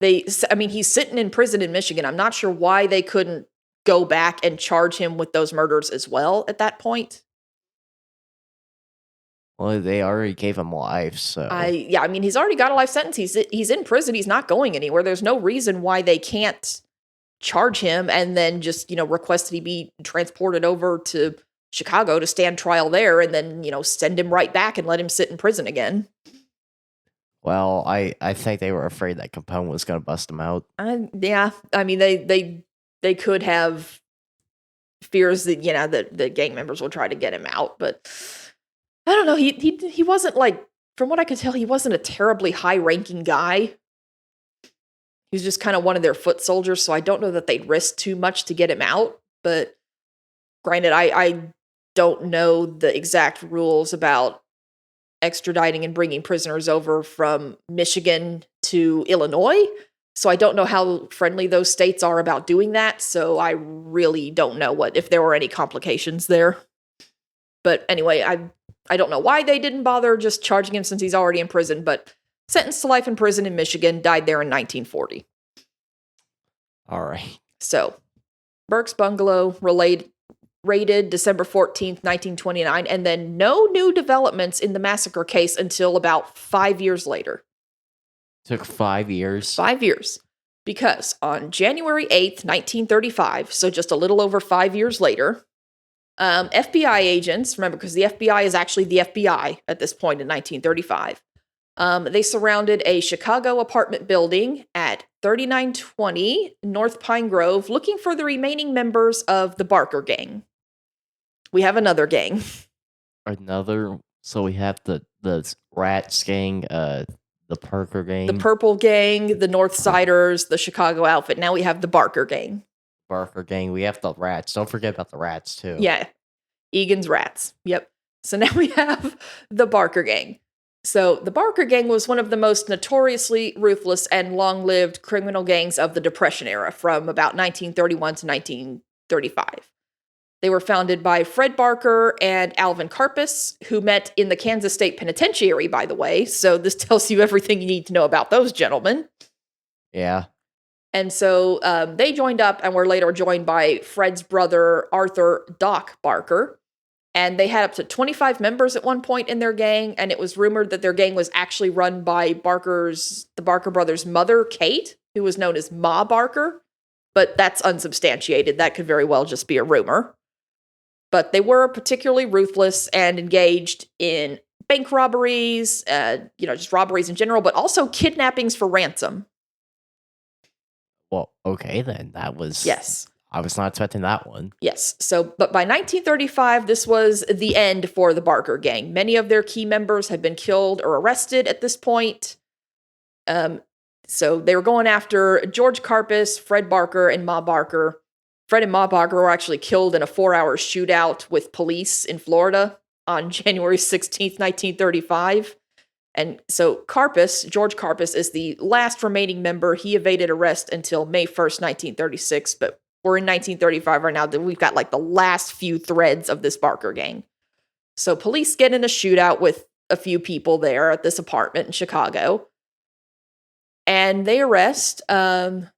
he's sitting in prison in Michigan. I'm not sure why they couldn't go back and charge him with those murders as well at that point. Well, they already gave him life, so... he's already got a life sentence. He's in prison. He's not going anywhere. There's no reason why they can't charge him and then just, request that he be transported over to Chicago to stand trial there and then, send him right back and let him sit in prison again. Well, I think they were afraid that Capone was going to bust him out. Yeah. I mean, they could have fears that, that the gang members will try to get him out, but I don't know. He wasn't like, from what I could tell, he wasn't a terribly high-ranking guy. He was just kind of one of their foot soldiers, so I don't know that they'd risk too much to get him out. But granted, I don't know the exact rules about extraditing and bringing prisoners over from Michigan to Illinois, so I don't know how friendly those states are about doing that, so I really don't know if there were any complications there. But anyway, I don't know why they didn't bother just charging him since he's already in prison, but sentenced to life in prison in Michigan, died there in 1940. All right. So, Burke's bungalow raided December 14th, 1929, and then no new developments in the massacre case until about 5 years later. Took 5 years? 5 years. Because on January 8th, 1935, so just a little over 5 years later, FBI agents, remember, because the FBI is actually the FBI at this point in 1935, they surrounded a Chicago apartment building at 3920 North Pine Grove looking for the remaining members of the Barker gang. We have another gang. So we have the Rats gang, the Parker gang. The Purple gang, the North Siders, the Chicago outfit. Now we have the Barker gang. Barker gang. We have the Rats. Don't forget about the Rats, too. Yeah. Egan's Rats. Yep. So now we have the Barker gang. So the Barker gang was one of the most notoriously ruthless and long-lived criminal gangs of the Depression era from about 1931 to 1935. They were founded by Fred Barker and Alvin Karpus, who met in the Kansas State Penitentiary, by the way. So this tells you everything you need to know about those gentlemen. Yeah. And so they joined up and were later joined by Fred's brother, Arthur Doc Barker. And they had up to 25 members at one point in their gang. And it was rumored that their gang was actually run by the Barker brothers' mother, Kate, who was known as Ma Barker. But that's unsubstantiated. That could very well just be a rumor. But they were particularly ruthless and engaged in bank robberies, just robberies in general, but also kidnappings for ransom. Well, okay then. That was Yes. I was not expecting that one. Yes. So, but by 1935, this was the end for the Barker gang. Many of their key members had been killed or arrested at this point. So they were going after George Karpus, Fred Barker, and Ma Barker. Fred and Ma Barker were actually killed in a 4-hour shootout with police in Florida on January 16th, 1935. And so George Karpus, is the last remaining member. He evaded arrest until May 1st, 1936, but we're in 1935 right now. We've got like the last few threads of this Barker gang. So police get in a shootout with a few people there at this apartment in Chicago. And they arrest Barker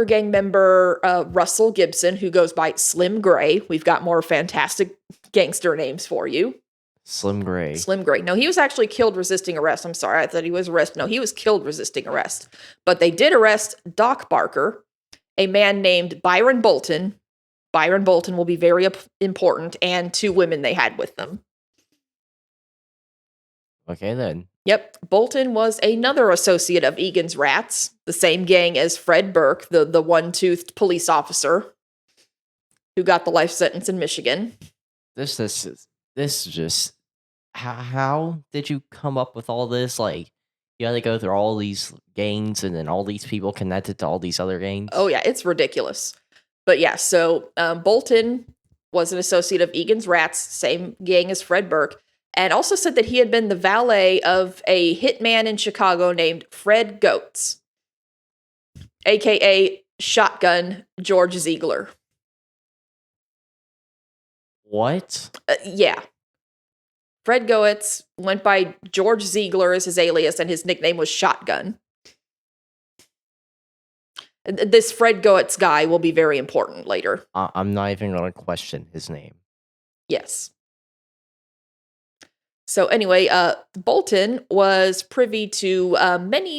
gang member Russell Gibson, who goes by Slim Gray. We've got more fantastic gangster names for you. Slim Gray. Slim Gray. No, he was actually killed resisting arrest. I'm sorry, I thought he was arrested. No, he was killed resisting arrest. But they did arrest Doc Barker, a man named Byron Bolton. Byron Bolton will be very important, and 2 women they had with them. Okay then. Yep, Bolton was another associate of Egan's Rats, the same gang as Fred Burke, the one-toothed police officer who got the life sentence in Michigan. This is just how did you come up with all this? Like, you had to go through all these gangs and then all these people connected to all these other gangs. Oh yeah, it's ridiculous. But yeah, so Bolton was an associate of Egan's Rats, same gang as Fred Burke, and also said that he had been the valet of a hitman in Chicago named Fred Goetz, a.k.a. Shotgun George Ziegler. What? Yeah. Fred Goetz went by George Ziegler as his alias, and his nickname was Shotgun. This Fred Goetz guy will be very important later. I'm not even going to question his name. Yes. So anyway, Bolton was privy to many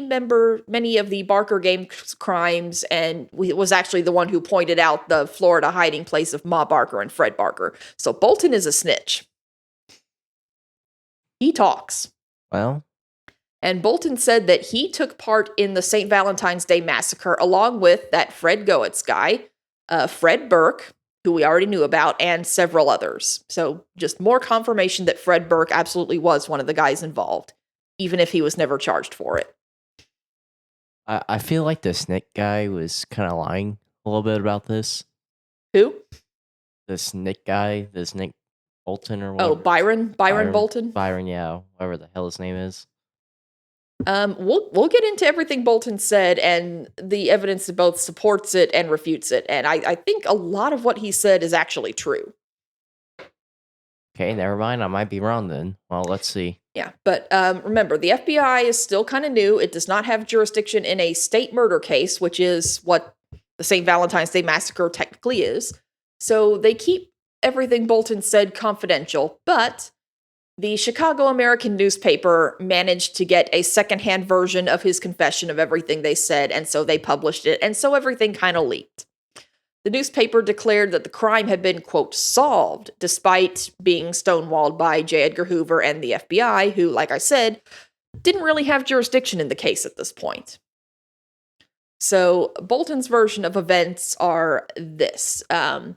of the Barker gang crimes, and was actually the one who pointed out the Florida hiding place of Ma Barker and Fred Barker. So Bolton is a snitch. He talks. Well, and Bolton said that he took part in the St. Valentine's Day Massacre along with that Fred Goetz guy, Fred Burke, who we already knew about, and several others. So just more confirmation that Fred Burke absolutely was one of the guys involved, even if he was never charged for it. I feel like this Nick guy was kind of lying a little bit about this. Who? This Nick guy, this Nick Bolton or whatever. Oh, Byron Bolton? Byron, yeah, whatever the hell his name is. We'll get into everything Bolton said and the evidence that both supports it and refutes it. And I think a lot of what he said is actually true. Okay, never mind. I might be wrong then. Well, let's see. Yeah, but remember, the FBI is still kind of new. It does not have jurisdiction in a state murder case, which is what the St. Valentine's Day Massacre technically is. So they keep everything Bolton said confidential, but the Chicago American newspaper managed to get a secondhand version of his confession of everything they said, and so they published it, and so everything kind of leaked. The newspaper declared that the crime had been, quote, solved, despite being stonewalled by J. Edgar Hoover and the FBI, who, like I said, didn't really have jurisdiction in the case at this point. So Bolton's version of events are this. The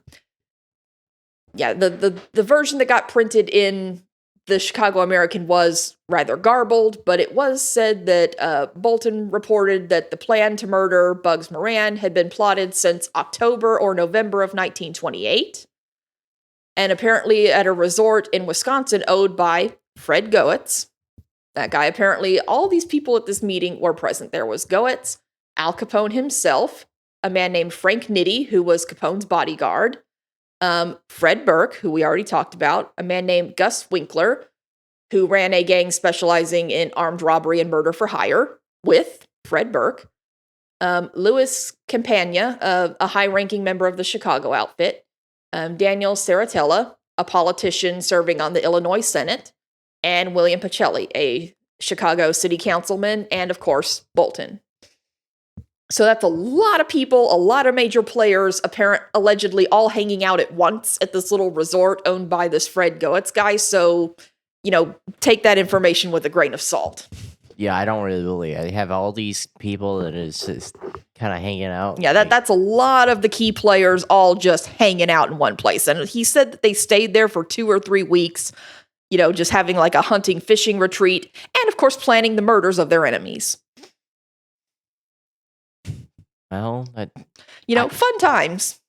version that got printed in the Chicago American was rather garbled, but it was said that Bolton reported that the plan to murder Bugs Moran had been plotted since October or November of 1928, and apparently at a resort in Wisconsin owned by Fred Goetz. That guy, apparently, all these people at this meeting were present. There was Goetz, Al Capone himself, a man named Frank Nitti, who was Capone's bodyguard, Fred Burke, who we already talked about, a man named Gus Winkler, who ran a gang specializing in armed robbery and murder for hire with Fred Burke, Louis Campagna, a high-ranking member of the Chicago outfit, Daniel Saratella, a politician serving on the Illinois Senate, and William Pacelli, a Chicago city councilman, and of course, Bolton. So that's a lot of people, a lot of major players, allegedly all hanging out at once at this little resort owned by this Fred Goetz guy. So take that information with a grain of salt. Yeah, I don't really believe it. They have all these people that is just kind of hanging out. Yeah, that's a lot of the key players all just hanging out in one place. And he said that they stayed there for 2 or 3 weeks, just having like a hunting, fishing retreat, and of course planning the murders of their enemies. Well, fun times.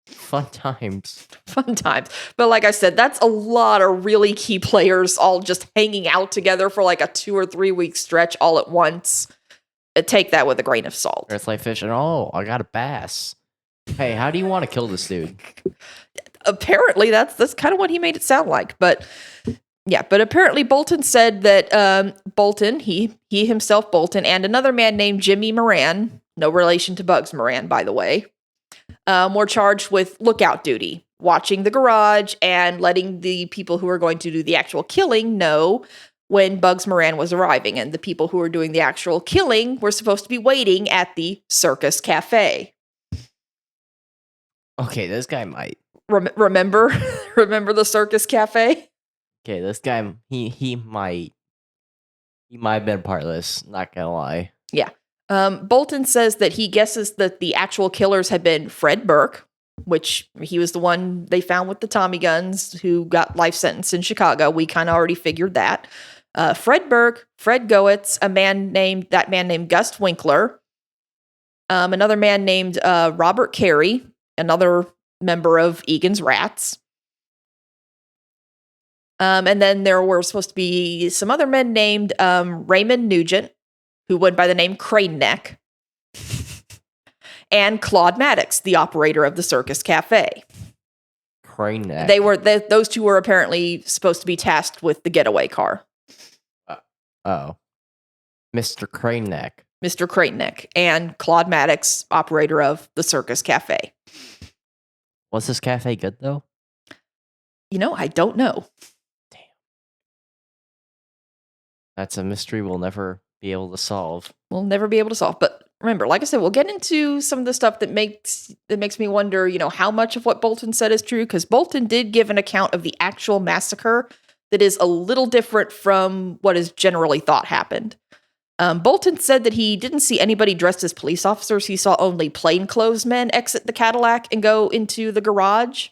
Fun times. Fun times. But like I said, that's a lot of really key players all just hanging out together for like a 2 or 3 week stretch all at once. Take that with a grain of salt. It's like fishing. Oh, I got a bass. Hey, how do you want to kill this dude? Apparently, that's kind of what he made it sound like. But yeah, but apparently Bolton said that Bolton, he himself, Bolton, and another man named Jimmy Moran, no relation to Bugs Moran, by the way, were charged with lookout duty, watching the garage and letting the people who are going to do the actual killing know when Bugs Moran was arriving. And the people who were doing the actual killing were supposed to be waiting at the Circus Cafe. Okay, this guy might. Remember the Circus Cafe? Okay, this guy, he might have been part of this, not gonna lie. Yeah. Bolton says that he guesses that the actual killers had been Fred Burke, which he was the one they found with the Tommy guns who got life sentence in Chicago. We kind of already figured that. Fred Burke, Fred Goetz, that man named Gus Winkler, another man named Robert Carey, another member of Egan's Rats. And then there were supposed to be some other men named Raymond Nugent, who went by the name Crane Neck, and Claude Maddox, the operator of the Circus Cafe. Crane Neck. Those two were apparently supposed to be tasked with the getaway car. Oh. Mr. Crane Neck. Mr. Crane Neck and Claude Maddox, operator of the Circus Cafe. Was this cafe good, though? I don't know. Damn. That's a mystery we'll never be able to solve. We'll never be able to solve. But remember, like I said, we'll get into some of the stuff that makes me wonder, how much of what Bolton said is true, because Bolton did give an account of the actual massacre that is a little different from what is generally thought happened. Bolton said that he didn't see anybody dressed as police officers. He saw only plainclothes men exit the Cadillac and go into the garage.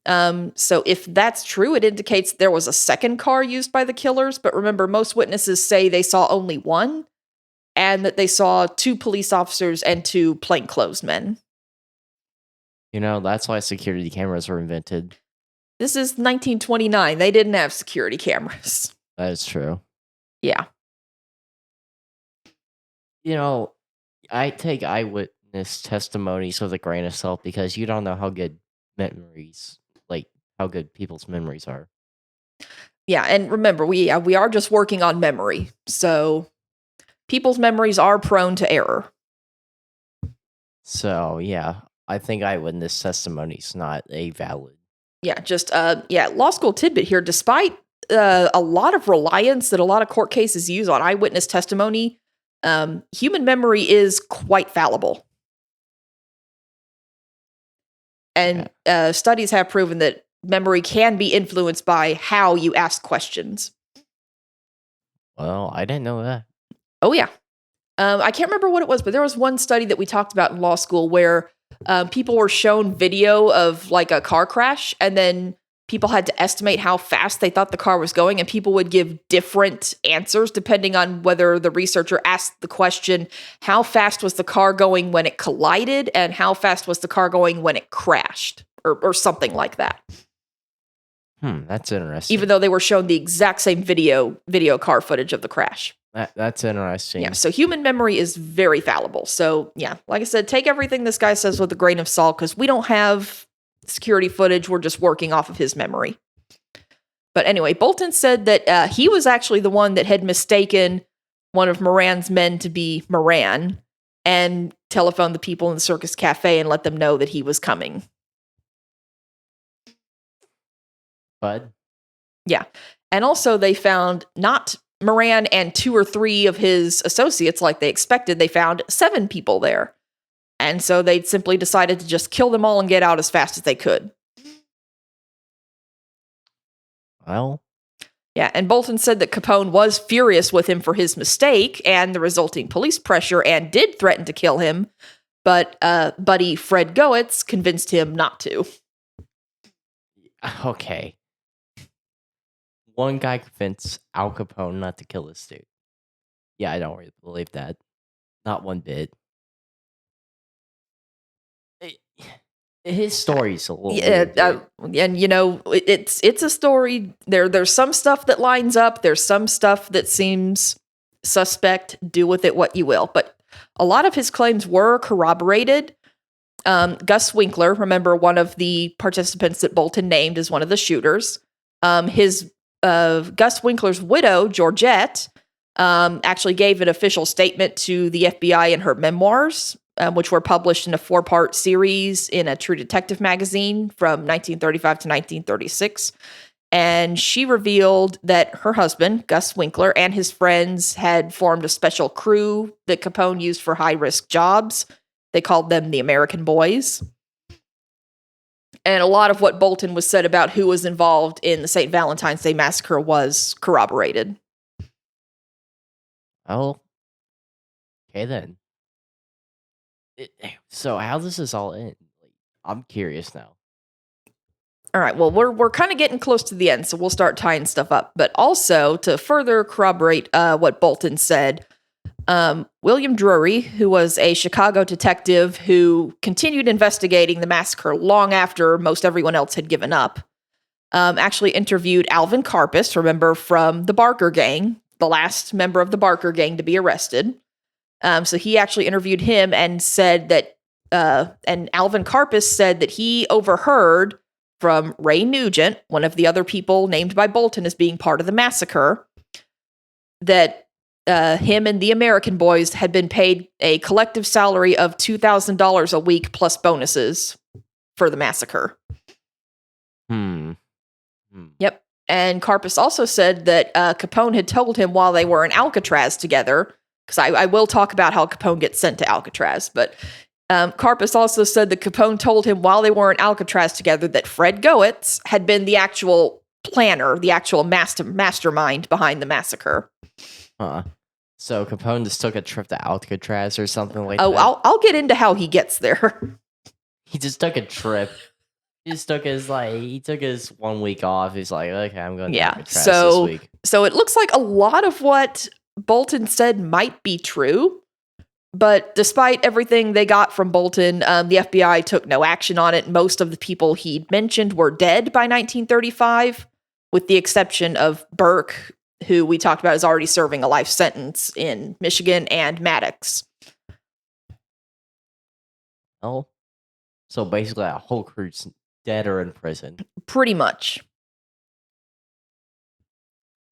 So if that's true, it indicates there was a second car used by the killers. But remember, most witnesses say they saw only one, and that they saw 2 police officers and 2 plainclothes men. That's why security cameras were invented. This is 1929. They didn't have security cameras. That is true. Yeah. I take eyewitness testimonies with a grain of salt because you don't know how good how good people's memories are. Yeah, and remember, we are just working on memory. So people's memories are prone to error. So, yeah, I think eyewitness testimony is not a valid. Yeah, just law school tidbit here. Despite a lot of reliance that a lot of court cases use on eyewitness testimony, human memory is quite fallible. And studies have proven that memory can be influenced by how you ask questions. Well, I didn't know that. Oh, yeah. I can't remember what it was, but there was one study that we talked about in law school where people were shown video of like a car crash, and then people had to estimate how fast they thought the car was going, and people would give different answers depending on whether the researcher asked the question, how fast was the car going when it collided, and how fast was the car going when it crashed, or something like that. That's interesting. Even though they were shown the exact same video car footage of the crash. That's interesting. Yeah, so human memory is very fallible. So, yeah, like I said, take everything this guy says with a grain of salt, because we don't have security footage. We're just working off of his memory. But anyway, Bolton said that he was actually the one that had mistaken one of Moran's men to be Moran and telephoned the people in the Circus Cafe and let them know that he was coming. Bud? Yeah. And also they found not Moran and 2 or 3 of his associates like they expected. They found 7 people there. And so they simply decided to just kill them all and get out as fast as they could. Well, Yeah, and Bolton said that Capone was furious with him for his mistake and the resulting police pressure and did threaten to kill him, but buddy Fred Goetz convinced him not to. Okay. One guy convinced Al Capone not to kill this dude. Yeah, I don't really believe that. Not one bit. His story's a little weird, and it's a story. There's some stuff that lines up. There's some stuff that seems suspect. Do with it what you will. But a lot of his claims were corroborated. Gus Winkler, remember one of the participants that Bolton named as one of the shooters. Gus Winkler's widow, Georgette, actually gave an official statement to the FBI in her memoirs, which were published in a 4-part series in a True Detective magazine from 1935 to 1936. And she revealed that her husband, Gus Winkler, and his friends had formed a special crew that Capone used for high-risk jobs. They called them the American Boys. And a lot of what Bolton was said about who was involved in the St. Valentine's Day Massacre was corroborated. Oh, okay then. So how does this all end? I'm curious now. All right, well, we're kind of getting close to the end, so we'll start tying stuff up. But also, to further corroborate what Bolton said, William Drury, who was a Chicago detective who continued investigating the massacre long after most everyone else had given up, actually interviewed Alvin Karpis, remember, from the Barker Gang, the last member of the Barker Gang to be arrested. So he actually interviewed him and said that, and Alvin Karpis said that he overheard from Ray Nugent, one of the other people named by Bolton as being part of the massacre, that him and the American Boys had been paid a collective salary of $2,000 a week plus bonuses for the massacre. Yep. And Karpis also said that Capone had told him while they were in Alcatraz together, because I will talk about how Capone gets sent to Alcatraz, but Karpis also said that Capone told him while they were in Alcatraz together that Fred Goetz had been the actual planner, the actual mastermind behind the massacre. So Capone just took a trip to Alcatraz or something like that? Oh, I'll get into how he gets there. He just took a trip. He took his 1 week off. He's like, okay, I'm going to Alcatraz this week. So it looks like a lot of what Bolton said might be true. But despite everything they got from Bolton, the FBI took no action on it. Most of the people he'd mentioned were dead by 1935, with the exception of Burke, who we talked about is already serving a life sentence in Michigan, and Maddox. Oh, so basically a whole crew's dead or in prison. Pretty much.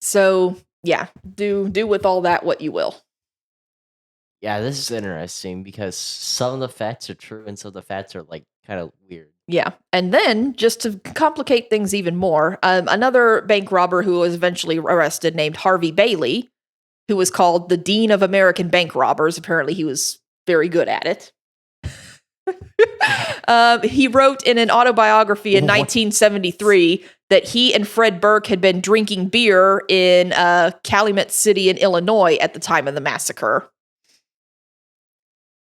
So, yeah, do with all that what you will. Yeah, this is interesting because some of the facts are true and some of the facts are kind of weird. Yeah. And then, just to complicate things even more, another bank robber who was eventually arrested named Harvey Bailey, who was called the Dean of American Bank Robbers. Apparently, he was very good at it. He wrote in an autobiography in 1973 that he and Fred Burke had been drinking beer in Calumet City in Illinois at the time of the massacre.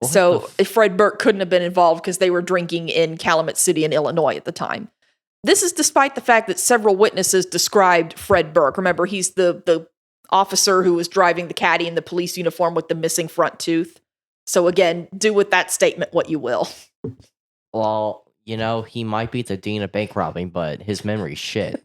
So Fred Burke couldn't have been involved because they were drinking in Calumet City in Illinois at the time. This is despite the fact that several witnesses described Fred Burke. Remember, he's the officer who was driving the caddy in the police uniform with the missing front tooth. So again, do with that statement what you will. Well, he might be the dean of bank robbing, but his memory's shit.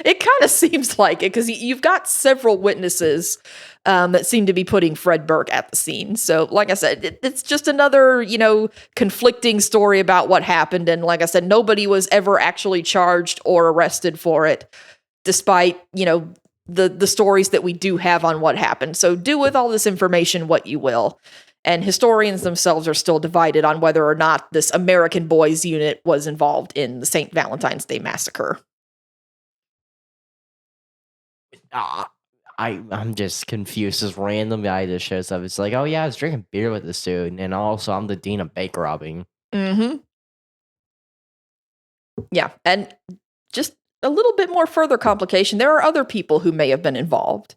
It kind of seems like it, because you've got several witnesses that seem to be putting Fred Burke at the scene. So, like I said, it's just another, conflicting story about what happened. And like I said, nobody was ever actually charged or arrested for it, despite, the stories that we do have on what happened. So do with all this information what you will. And historians themselves are still divided on whether or not this American Boys unit was involved in the St. Valentine's Day Massacre. I'm just confused. This random guy just shows up. It's like, oh yeah, I was drinking beer with this dude, and also I'm the dean of bank robbing. Mm-hmm. Yeah, and just a little bit more further complication. There are other people who may have been involved.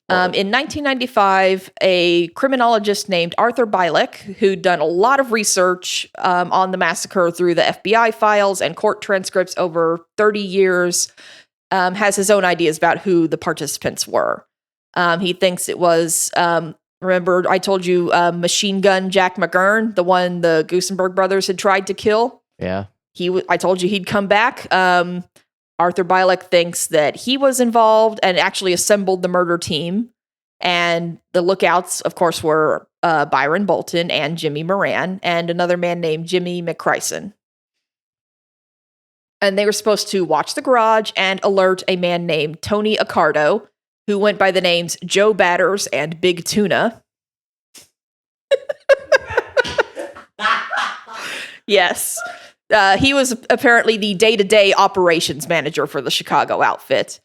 In 1995, a criminologist named Arthur Bielek, who'd done a lot of research on the massacre through the FBI files and court transcripts over 30 years, has his own ideas about who the participants were. He thinks it was, remember I told you Machine Gun Jack McGurn, the one the Gusenberg brothers had tried to kill? Yeah. I told you he'd come back. Arthur Bielek thinks that he was involved and actually assembled the murder team. And the lookouts, of course, were Byron Bolton and Jimmy Moran and another man named Jimmy McChrysson. And they were supposed to watch the garage and alert a man named Tony Accardo, who went by the names Joe Batters and Big Tuna. Yes. He was apparently the day-to-day operations manager for the Chicago outfit.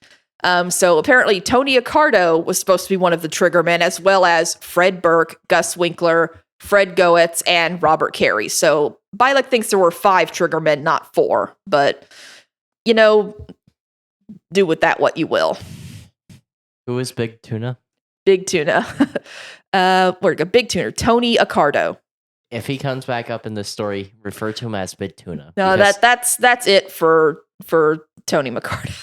So apparently Tony Accardo was supposed to be one of the triggermen, as well as Fred Burke, Gus Winkler, Fred Goetz, and Robert Carey. So Bielek thinks there were 5 triggermen, not 4. But, do with that what you will. Who is Big Tuna? Big Tuna. Where'd it go? Big Tuna. Tony Accardo. If he comes back up in this story, refer to him as Big Tuna. No, that's it for Tony McCardo.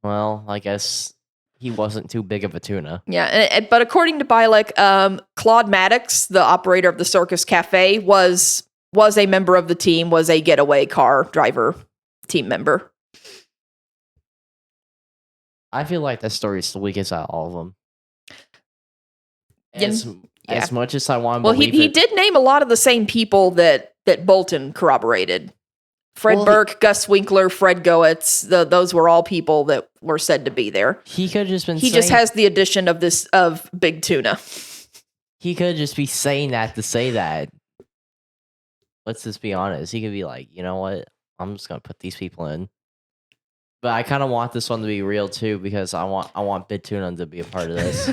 Well, I guess he wasn't too big of a tuna. Yeah, but according to Bielek, Claude Maddox, the operator of the Circus Cafe, was a member of the team, was a getaway car driver team member. I feel like that story is the weakest out of all of them. Yeah. As much as I want to well, believe he did name a lot of the same people that Bolton corroborated. Fred Burke, Gus Winkler, Fred Goetz, those were all people that were said to be there. He could have just been just has the addition of Big Tuna. He could just be saying that to say that. Let's just be honest. He could be like, you know what? I'm just going to put these people in. But I kind of want this one to be real too, because I want Big Tuna to be a part of this.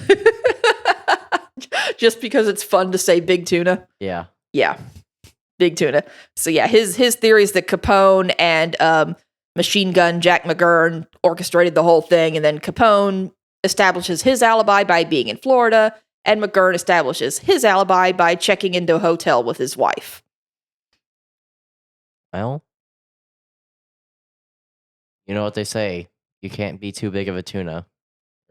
Just because it's fun to say Big Tuna? Yeah. Yeah. Big Tuna. So yeah, his theory is that Capone and Machine Gun Jack McGurn orchestrated the whole thing, and then Capone establishes his alibi by being in Florida, and McGurn establishes his alibi by checking into a hotel with his wife. Well, you know what they say, you can't be too big of a tuna.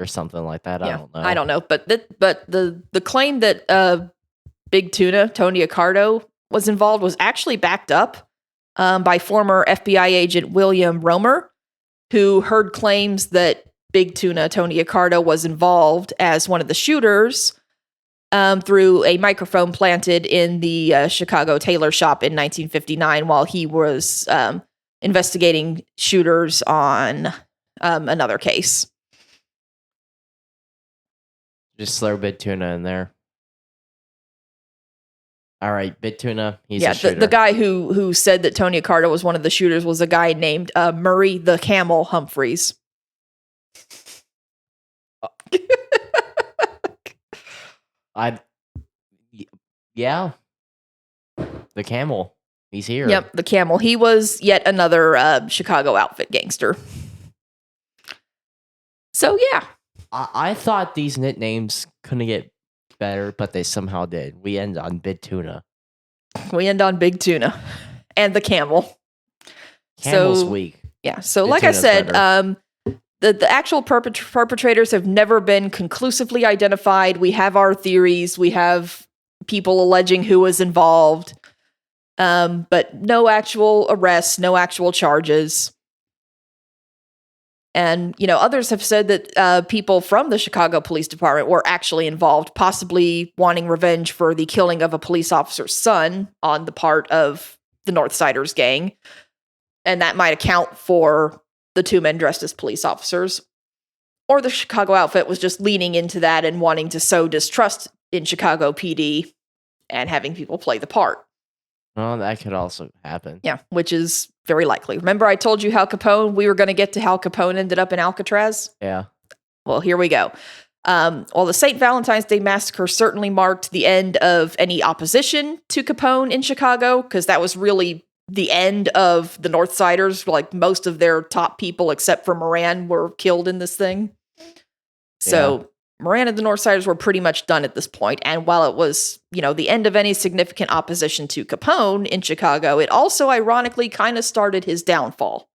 Or something like that. Yeah, I don't know. But the claim that Big Tuna, Tony Accardo, was involved was actually backed up by former FBI agent William Romer, who heard claims that Big Tuna, Tony Accardo, was involved as one of the shooters through a microphone planted in the Chicago tailor shop in 1959 while he was investigating shooters on another case. Just throw Big Tuna in there. All right, Big Tuna, he's a shooter. The guy who said that Tony Accardo was one of the shooters was a guy named Murray the Camel Humphreys. Yeah. The Camel. He's here. Yep, the Camel. He was yet another Chicago outfit gangster. So, yeah. I thought these nicknames couldn't get better, but they somehow did. We end on Big Tuna. We end on Big Tuna. And the Camel. Camel's weak. Yeah, so Big like Tuna's I said, better. the actual perpetrators have never been conclusively identified. We have our theories. We have people alleging who was involved. But no actual arrests, no actual charges. And, others have said that people from the Chicago Police Department were actually involved, possibly wanting revenge for the killing of a police officer's son on the part of the Northsiders gang. And that might account for the 2 men dressed as police officers. Or the Chicago outfit was just leaning into that and wanting to sow distrust in Chicago PD and having people play the part. Well, that could also happen. Yeah, which is very likely. Remember I told you we were going to get to how Capone ended up in Alcatraz? Yeah. Well, here we go. Well, the St. Valentine's Day Massacre certainly marked the end of any opposition to Capone in Chicago, because that was really the end of the Northsiders. Like most of their top people, except for Moran, were killed in this thing. So Moran and the Northsiders were pretty much done at this point. And while it was, the end of any significant opposition to Capone in Chicago, it also ironically kind of started his downfall.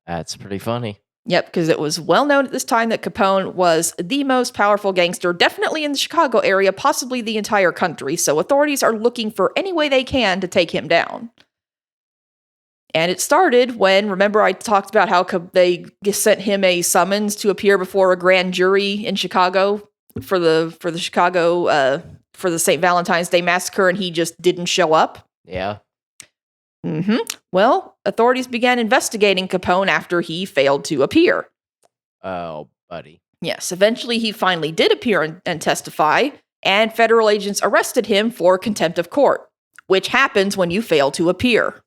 That's pretty funny. Yep, because it was well known at this time that Capone was the most powerful gangster, definitely in the Chicago area, possibly the entire country. So authorities are looking for any way they can to take him down. And it started when, remember I talked about how they sent him a summons to appear before a grand jury in Chicago for the Chicago, for the St. Valentine's Day Massacre, and he just didn't show up? Yeah. Well, authorities began investigating Capone after he failed to appear. Oh, buddy. Yes, eventually he finally did appear and testify, and federal agents arrested him for contempt of court, which happens when you fail to appear.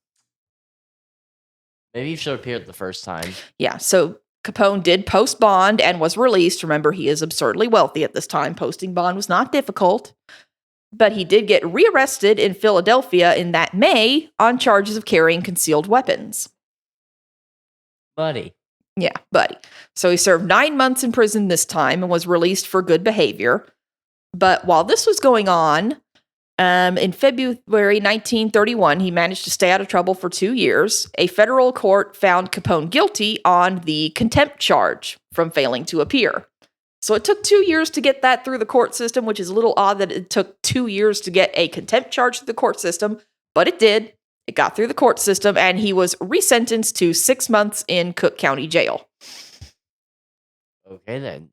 Maybe you should have appeared the first time. Yeah, so Capone did post bond and was released. Remember, he is absurdly wealthy at this time. Posting bond was not difficult. But he did get rearrested in Philadelphia in that May on charges of carrying concealed weapons. Buddy. Yeah, buddy. So he served 9 months in prison this time and was released for good behavior. But while this was going on, in February 1931, he managed to stay out of trouble for 2 years. A federal court found Capone guilty on the contempt charge from failing to appear. So it took 2 years to get that through the court system, which is a little odd that it took 2 years to get a contempt charge through the court system, but it did. It got through the court system, and he was resentenced to 6 months in Cook County Jail. Okay, then.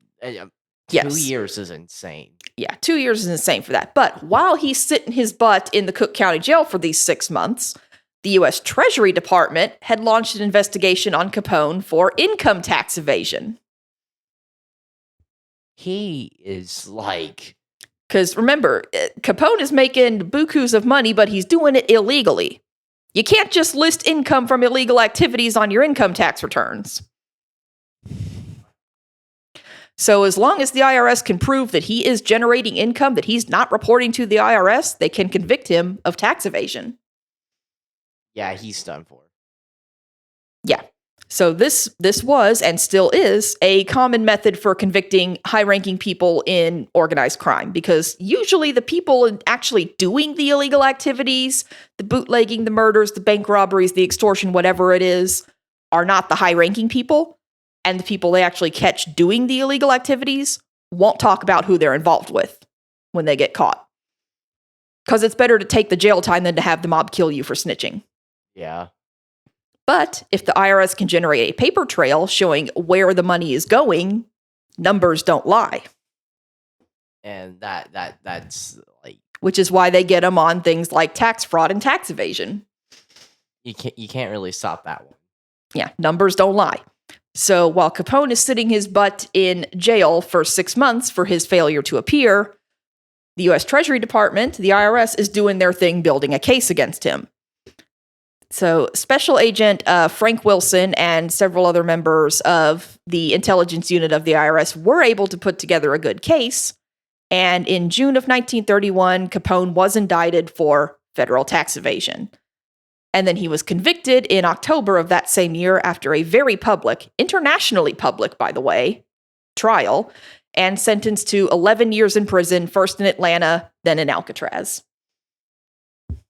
Yes. 2 years is insane. Yeah, 2 years is insane for that. But while he's sitting his butt in the Cook County Jail for these 6 months, the U.S. Treasury Department had launched an investigation on Capone for income tax evasion. He is like... Because remember, Capone is making bukus of money, but he's doing it illegally. You can't just list income from illegal activities on your income tax returns. So as long as the IRS can prove that he is generating income that he's not reporting to the IRS, they can convict him of tax evasion. Yeah, he's done for. Yeah. So this was and still is a common method for convicting high-ranking people in organized crime, because usually the people actually doing the illegal activities, the bootlegging, the murders, the bank robberies, the extortion, whatever it is, are not the high-ranking people. And the people they actually catch doing the illegal activities won't talk about who they're involved with when they get caught. Because it's better to take the jail time than to have the mob kill you for snitching. Yeah. But if the IRS can generate a paper trail showing where the money is going, numbers don't lie. And that's like... Which is why they get them on things like tax fraud and tax evasion. You can't really stop that one. Yeah, numbers don't lie. So while Capone is sitting his butt in jail for 6 months for his failure to appear, the U.S. Treasury Department, the IRS, is doing their thing building a case against him. So Special Agent Frank Wilson and several other members of the intelligence unit of the IRS were able to put together a good case. And in June of 1931, Capone was indicted for federal tax evasion. And then he was convicted in October of that same year after a very public, internationally public, by the way, trial, and sentenced to 11 years in prison, first in Atlanta, then in Alcatraz.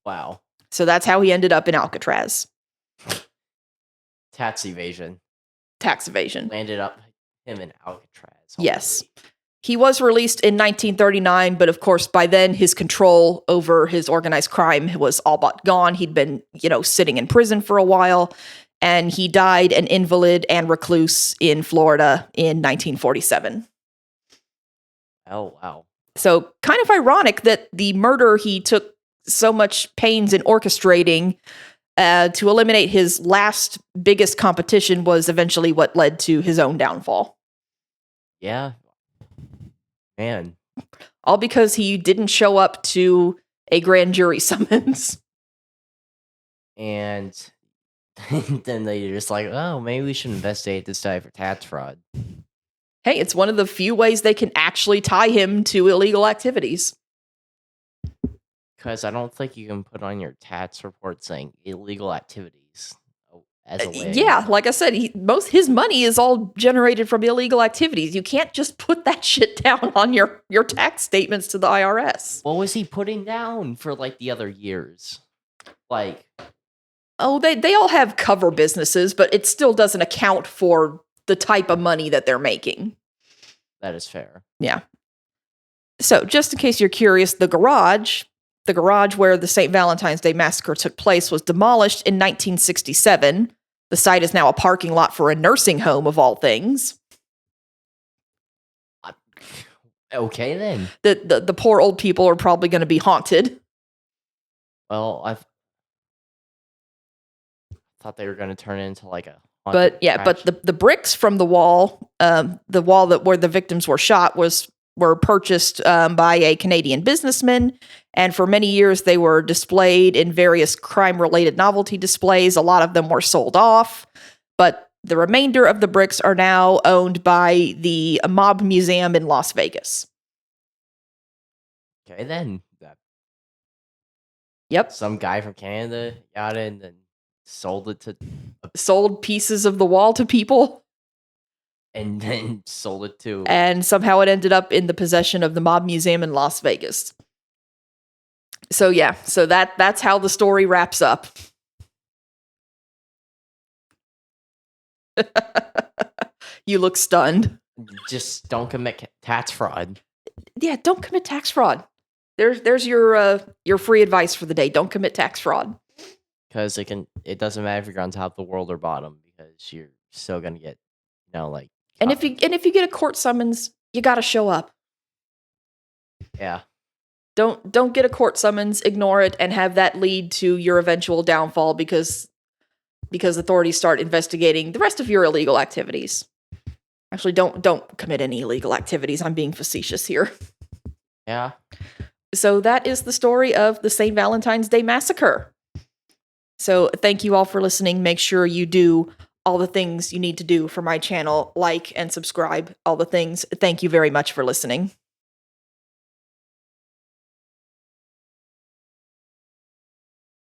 Wow. So that's how he ended up in Alcatraz. Tax evasion. Tax evasion. Landed up him in Alcatraz. Yes. He was released in 1939, but of course, by then, his control over his organized crime was all but gone. He'd been, sitting in prison for a while, and he died an invalid and recluse in Florida in 1947. Oh, wow. So kind of ironic that the murder he took so much pains in orchestrating to eliminate his last biggest competition was eventually what led to his own downfall. Yeah. Man. All because he didn't show up to a grand jury summons. And then they're just like, oh, maybe we should investigate this guy for tax fraud. Hey, it's one of the few ways they can actually tie him to illegal activities. Because I don't think you can put on your tax report saying illegal activities as a way. Yeah, like I said, his money is all generated from illegal activities. You can't just put that shit down on your tax statements to the IRS. What was he putting down for like the other years? Like, oh, they all have cover businesses, but it still doesn't account for the type of money that they're making. That is fair. Yeah. So, just in case you're curious, the garage where the St. Valentine's Day Massacre took place was demolished in 1967. The site is now a parking lot for a nursing home, of all things. Okay, then. The poor old people are probably going to be haunted. Well, I thought they were going to turn it into like a But yeah, but the bricks from the wall where the victims were shot were purchased by a Canadian businessman, and for many years they were displayed in various crime-related novelty displays. A lot of them were sold off, but the remainder of the bricks are now owned by the Mob Museum in Las Vegas. Okay, then. Yep. Some guy from Canada got it and then sold pieces of the wall to people. And then sold it to... And somehow it ended up in the possession of the Mob Museum in Las Vegas. So yeah, so that's how the story wraps up. You look stunned. Just don't commit tax fraud. Yeah, don't commit tax fraud. There's your free advice for the day. Don't commit tax fraud. Because it doesn't matter if you're on top of the world or bottom, because you're still gonna get, like... And if you get a court summons, you gotta show up. Yeah. Don't get a court summons, ignore it, and have that lead to your eventual downfall because authorities start investigating the rest of your illegal activities. Actually, don't commit any illegal activities. I'm being facetious here. Yeah. So that is the story of the St. Valentine's Day Massacre. So thank you all for listening. Make sure you do all the things you need to do for my channel. Like and subscribe, all the things. Thank you very much for listening.